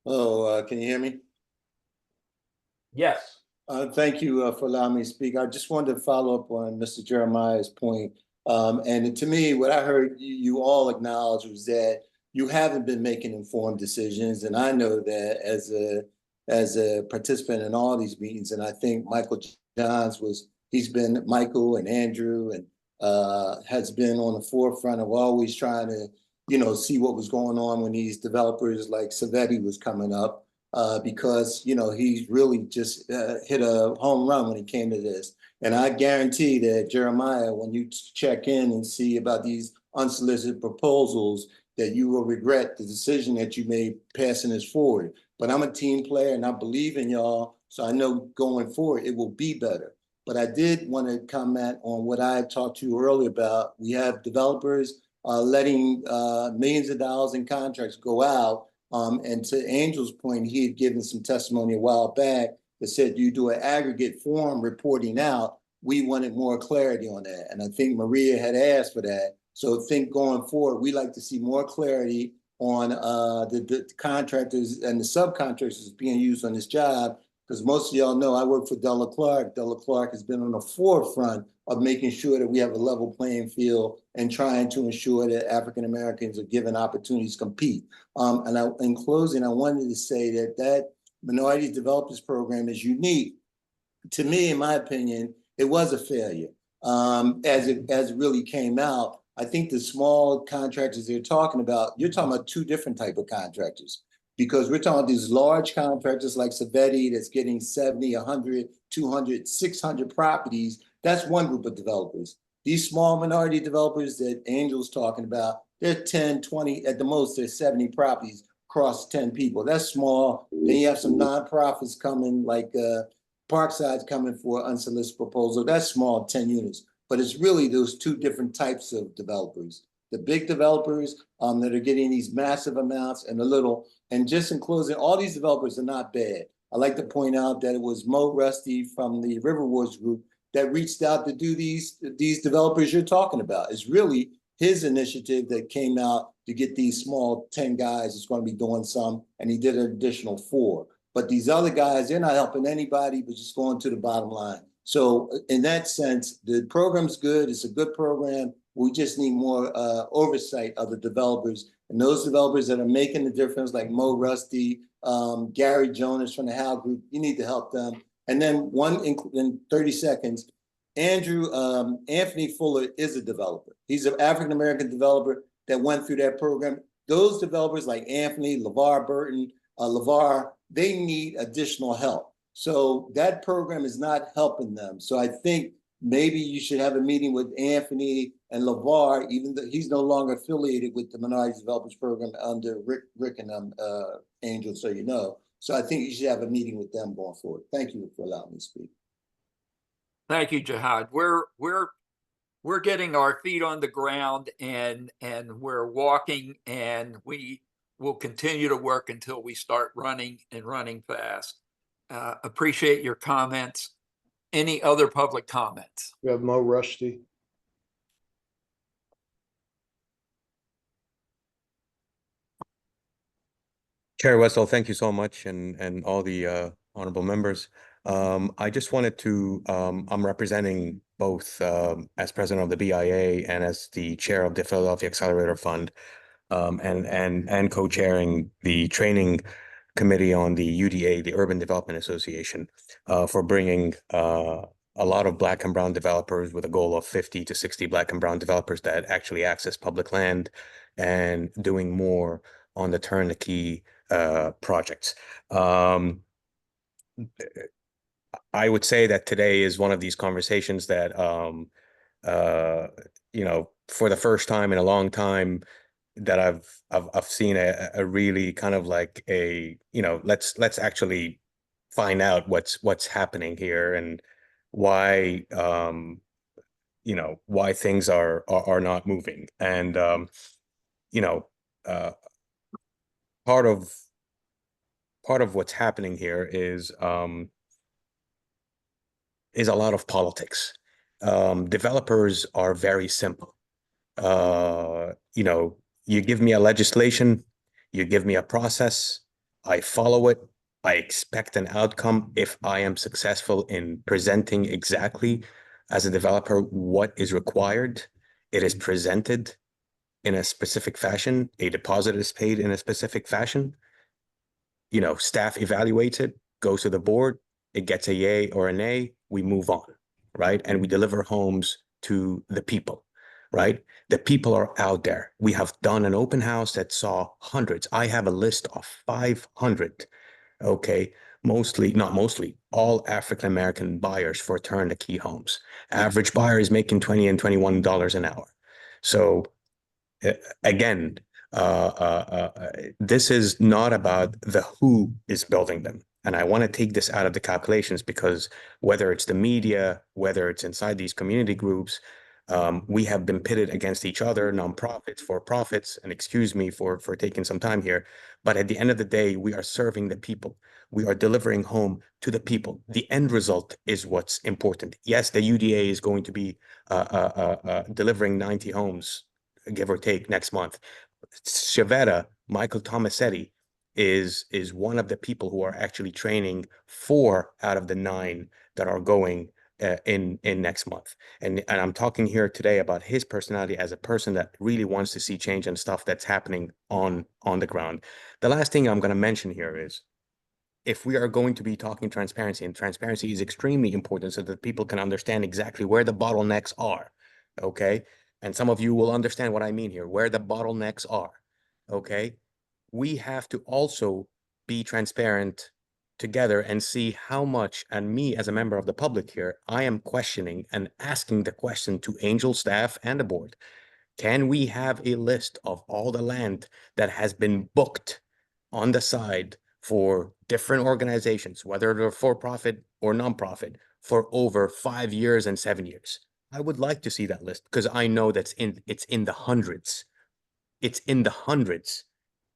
Oh, can you hear me? Yes. Thank you for allowing me to speak. I just wanted to follow up on Mr. Jeremiah's point. And to me, what I heard you all acknowledge was that you haven't been making informed decisions. And I know that as a participant in all these meetings, and I think Michael Johns he's been Michael and Andrew and has been on the forefront of always trying to, see what was going on when these developers like Savetti was coming up, because, he's really just hit a home run when it came to this. And I guarantee that, Jeremiah, when you check in and see about these unsolicited proposals, that you will regret the decision that you made passing this forward. But I'm a team player and I believe in y'all, so I know going forward it will be better. But I did want to comment on what I talked to you earlier about. We have developers letting millions of dollars in contracts go out. And to Angel's point, he had given some testimony a while back that said you do an aggregate form reporting out. We wanted more clarity on that. And I think Maria had asked for that. So I think going forward, we like to see more clarity on the contractors and the subcontractors being used on this job. Because most of y'all know I work for Della Clark. Della Clark has been on the forefront of making sure that we have a level playing field and trying to ensure that African Americans are given opportunities to compete. In closing, I wanted to say that Minority Developers Program is unique. To me, in my opinion, it was a failure. As it really came out, I think the small contractors they're talking about, you're talking about two different type of contractors. Because we're talking about these large contractors like Savetti that's getting 70, 100, 200, 600 properties. That's one group of developers. These small minority developers that Angel's talking about, they're 10, 20, at the most, there's 70 properties across 10 people. That's small. Then you have some nonprofits coming, like Parkside's coming for unsolicited proposal. That's small, 10 units. But it's really those two different types of developers. The big developers that are getting these massive amounts and the little. And just in closing, all these developers are not bad. I like to point out that it was Mo Rusty from the Riverwoods Group that reached out to do these developers you're talking about. It's really his initiative that came out to get these small 10 guys that's going to be doing some, and he did an additional 4. But these other guys, they're not helping anybody, but just going to the bottom line. So in that sense, the program's good. It's a good program. We just need more oversight of the developers. And those developers that are making the difference, like Mo Rusty, Gary Jonas from the Howe Group, you need to help them. And then in 30 seconds, Anthony Fuller is a developer. He's an African-American developer that went through that program. Those developers like Anthony, LeVar Burton, LeVar, they need additional help. So that program is not helping them. So I think maybe you should have a meeting with Anthony and LeVar, even though he's no longer affiliated with the Minority Developers Program under Rick and Angel, so you know. So I think you should have a meeting with them going forward. Thank you for allowing me to speak. Thank you, Jihad. We're getting our feet on the ground and we're walking, and we will continue to work until we start running and running fast. Appreciate your comments. Any other public comments? We have Mo Rusty. Chair Wessel, thank you so much, and all the honorable members. I just wanted to, I'm representing both as president of the BIA and as the chair of the Philadelphia Accelerator Fund, and co-chairing the training committee on the UDA, the Urban Development Association, for bringing a lot of Black and brown developers with a goal of 50 to 60 Black and brown developers that actually access public land, and doing more on the turnkey projects. I would say that today is one of these conversations that, you know, for the first time in a long time, that I've seen a really kind of like a, you know, let's actually find out what's happening here and why, you know, why things are not moving. And you know, part of what's happening here is a lot of politics. Developers are very simple. You know, you give me a legislation, you give me a process, I follow it, I expect an outcome if I am successful in presenting exactly as a developer what is required. It is presented in a specific fashion, a deposit is paid in a specific fashion. You know, staff evaluates it, goes to the board, it gets a yay or a nay, we move on, right? And we deliver homes to the people, right? The people are out there. We have done an open house that saw hundreds. I have a list of 500, okay? Not mostly, all African-American buyers for turnkey homes. Average buyer is making $20 and $21 an hour. So again, this is not about the who is building them. And I want to take this out of the calculations, because whether it's the media, whether it's inside these community groups, We have been pitted against each other, nonprofits, for profits, and excuse me for taking some time here. But at the end of the day, we are serving the people. We are delivering home to the people. The end result is what's important. Yes, the UDA is going to be delivering 90 homes, give or take, next month. Shavetta, Michael Tomasetti, is one of the people who are actually training 4 out of the 9 that are going in next month. And I'm talking here today about his personality as a person that really wants to see change and stuff that's happening on the ground. The last thing I'm going to mention here is, if we are going to be talking transparency, and transparency is extremely important so that people can understand exactly where the bottlenecks are, okay? And some of you will understand what I mean here, where the bottlenecks are, okay? We have to also be transparent together and see how much, and me as a member of the public here, I am questioning and asking the question to Angel staff and the board. Can we have a list of all the land that has been booked on the side for different organizations, whether they're for-profit or nonprofit, for over 5 years and 7 years? I would like to see that list, because I know it's in the hundreds. It's in the hundreds,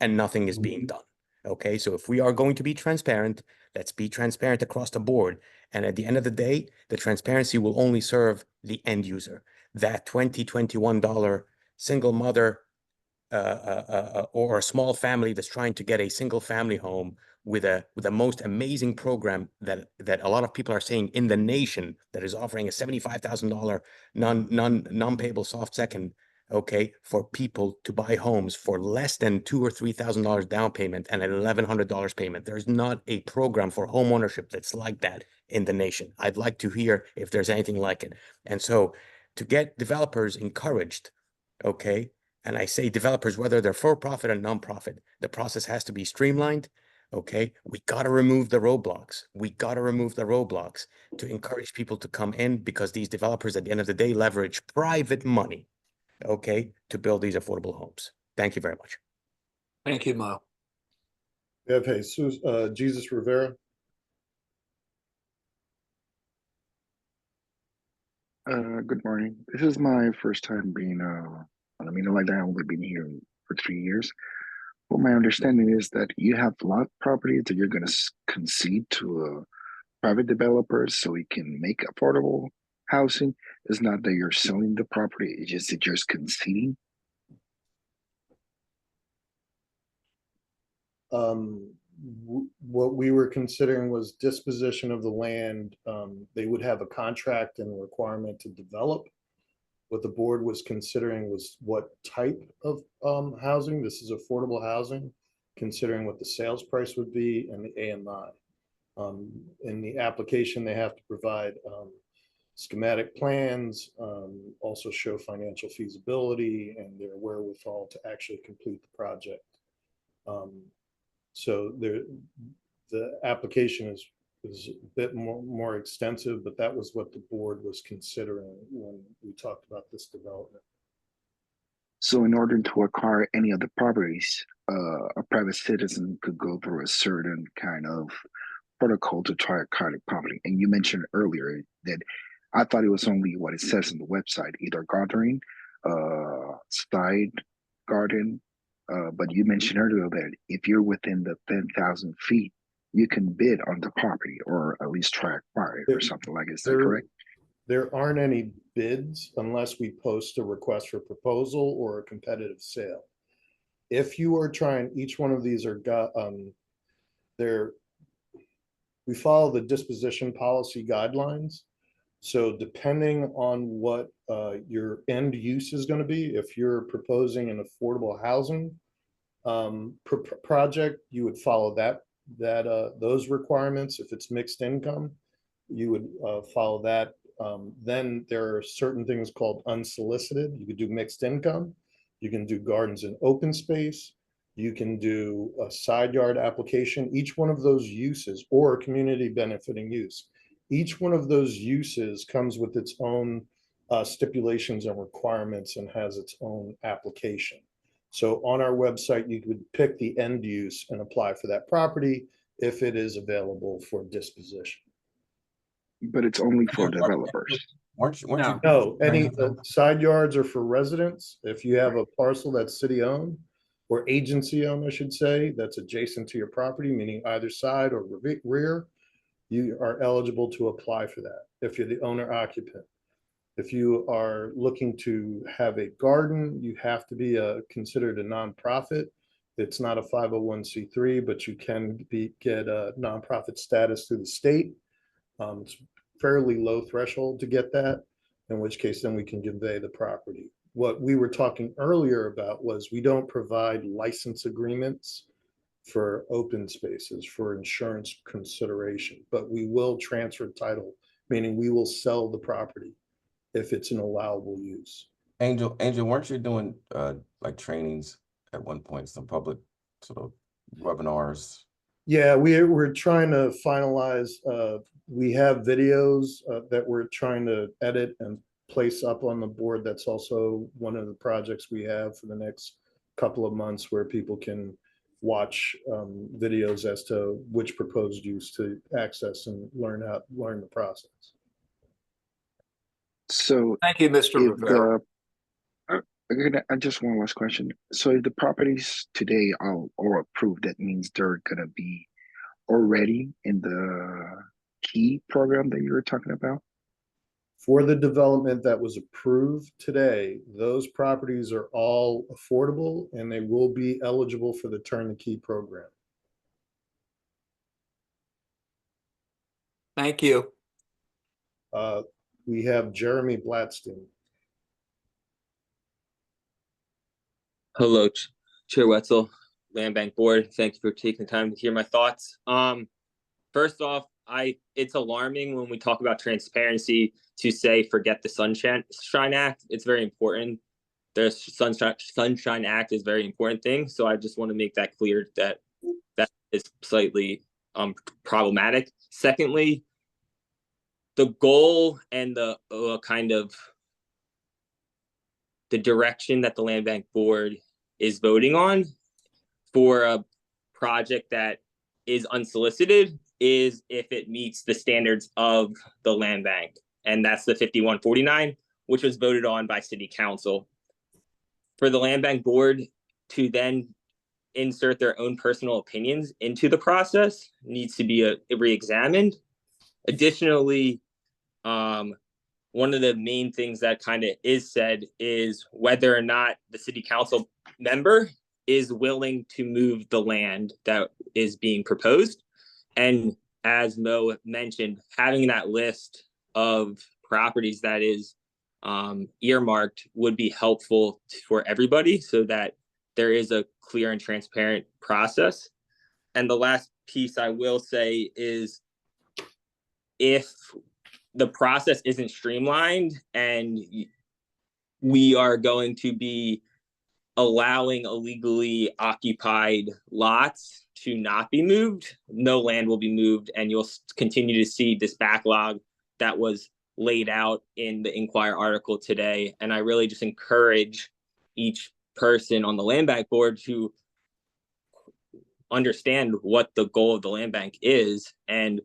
and nothing is being done. Okay, so if we are going to be transparent, let's be transparent across the board. And at the end of the day, the transparency will only serve the end user. That $21 single mother or a small family that's trying to get a single family home with a most amazing program that a lot of people are saying in the nation, that is offering a $75,000 non-payable soft second, okay, for people to buy homes for less than $2,000 or $3,000 down payment and an $1,100 payment. There's not a program for home ownership that's like that in the nation. I'd like to hear if there's anything like it. And so to get developers encouraged, okay, and I say developers, whether they're for-profit or non-profit, the process has to be streamlined, okay? We got to remove the roadblocks. We got to remove the roadblocks to encourage people to come in, because these developers, at the end of the day, leverage private money, okay, to build these affordable homes. Thank you very much. Thank you, Mo. We have Jesus Rivera. Good morning. This is my first time being on a meeting like that. I've only been here for 3 years. But my understanding is that you have lot properties that you're going to concede to private developers so we can make affordable housing. It's not that you're selling the property, it's just that you're conceding. What we were considering was disposition of the land. They would have a contract and a requirement to develop. What the board was considering was what type of housing. This is affordable housing, considering what the sales price would be and the AMI. In the application, they have to provide schematic plans, also show financial feasibility and their wherewithal to actually complete the project. So the application is a bit more extensive, but that was what the board was considering when we talked about this development. So in order to acquire any of the properties, a private citizen could go through a certain kind of protocol to try to acquire the property. And you mentioned earlier that I thought it was only what it says on the website, either gardening, side garden, but you mentioned earlier that if you're within the 10,000 feet, you can bid on the property, or at least try to acquire it or something like that. Is that correct? There aren't any bids unless we post a request for proposal or a competitive sale. If you are trying, each one of these are we follow the disposition policy guidelines. So depending on what your end use is going to be, if you're proposing an affordable housing project, you would follow those requirements. If it's mixed income, you would follow that. Then there are certain things called unsolicited. You could do mixed income. You can do gardens and open space. You can do a side yard application. Each one of those uses, or a community benefiting use, each one of those uses comes with its own stipulations and requirements and has its own application. So on our website, you could pick the end use and apply for that property if it is available for disposition. But it's only for developers. weren't you? No, any, bringing the up- side yards are for residents. If you have a parcel that's city-owned or agency-owned, I should say, that's adjacent to your property, meaning either side or rear, you are eligible to apply for that if you're the owner occupant. If you are looking to have a garden, you have to be considered a nonprofit. It's not a 501c3, but you can get a nonprofit status through the state. It's fairly low threshold to get that, in which case then we can convey the property. What we were talking earlier about was we don't provide license agreements for open spaces for insurance consideration, but we will transfer title, meaning we will sell the property if it's an allowable use. Angel, weren't you doing like trainings at one point, some public sort of webinars? Yeah, we're trying to finalize, we have videos that we're trying to edit and place up on the board. That's also one of the projects we have for the next couple of months where people can watch videos as to which proposed use to access and learn the process. So Thank you, Mr. if Rivera. I just one last question. So if the properties today are all approved, that means they're gonna be already in the key program that you were talking about? For the development that was approved today, those properties are all affordable and they will be eligible for the turnkey program. Thank you. We have Jeremy Blatstein. Hello, Chair Wetzel, Land Bank Board. Thank you for taking the time to hear my thoughts. First off, it's alarming when we talk about transparency to say forget the Sunshine Act. It's very important. The Sunshine Act is a very important thing. So I just want to make that clear that is slightly problematic. Secondly, the goal and the kind of the direction that the Land Bank Board is voting on for a project that is unsolicited is if it meets the standards of the land bank. And that's the 5149, which was voted on by City Council. For the Land Bank Board to then insert their own personal opinions into the process needs to be re-examined. Additionally, one of the main things that kind of is said is whether or not the City Council member is willing to move the land that is being proposed. And as Mo mentioned, having that list of properties that is earmarked would be helpful for everybody so that there is a clear and transparent process. And the last piece I will say is if the process isn't streamlined and we are going to be allowing illegally occupied lots to not be moved, no land will be moved, and you'll continue to see this backlog that was laid out in the Inquirer article today. And I really just encourage each person on the Land Bank Board to understand what the goal of the land bank is and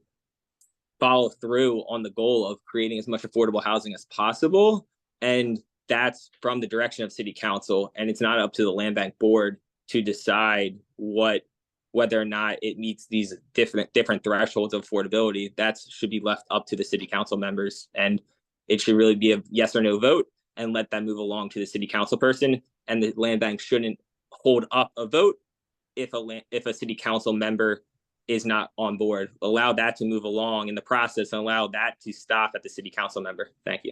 follow through on the goal of creating as much affordable housing as possible. And that's from the direction of City Council. And it's not up to the Land Bank Board to decide whether or not it meets these different thresholds of affordability. That should be left up to the City Council members. And it should really be a yes or no vote and let that move along to the City Council person. And the land bank shouldn't hold up a vote if a City Council member is not on board. Allow that to move along in the process and allow that to stop at the City Council member. Thank you.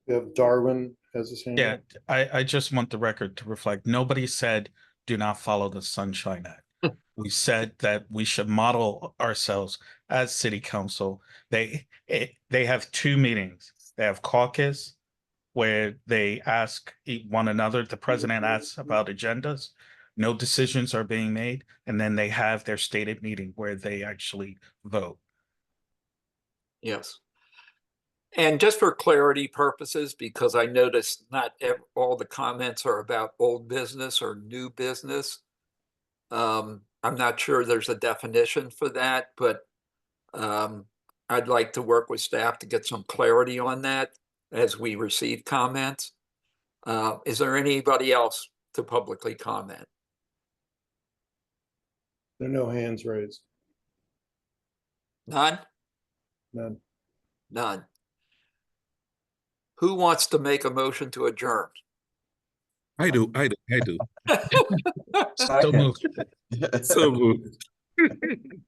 We have Darwin as the same. Yeah, I just want the record to reflect, nobody said do not follow the Sunshine Act. We said that we should model ourselves as City Council. They have two meetings. They have caucus where they ask one another, the president asks about agendas, no decisions are being made, and then they have their stated meeting where they actually vote. Yes. And just for clarity purposes, because I noticed not all the comments are about old business or new business. I'm not sure there's a definition for that, but I'd like to work with staff to get some clarity on that as we receive comments. Is there anybody else to publicly comment? There are no hands raised. None? None. None. Who wants to make a motion to adjourn? I do. So moved. So moved.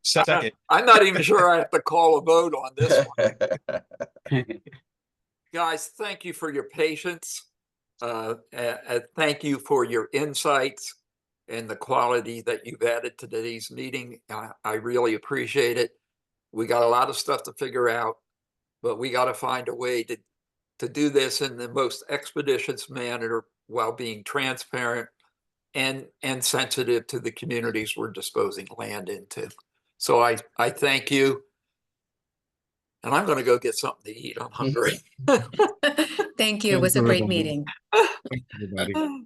Second. I'm not even sure I have to call a vote on this one. Guys, thank you for your patience. Thank you for your insights and the quality that you've added to today's meeting. I really appreciate it. We got a lot of stuff to figure out, but we got to find a way to do this in the most expeditious manner while being transparent and sensitive to the communities we're disposing land into. So I thank you. And I'm going to go get something to eat. I'm hungry. Thank you. It was a great meeting. Everybody.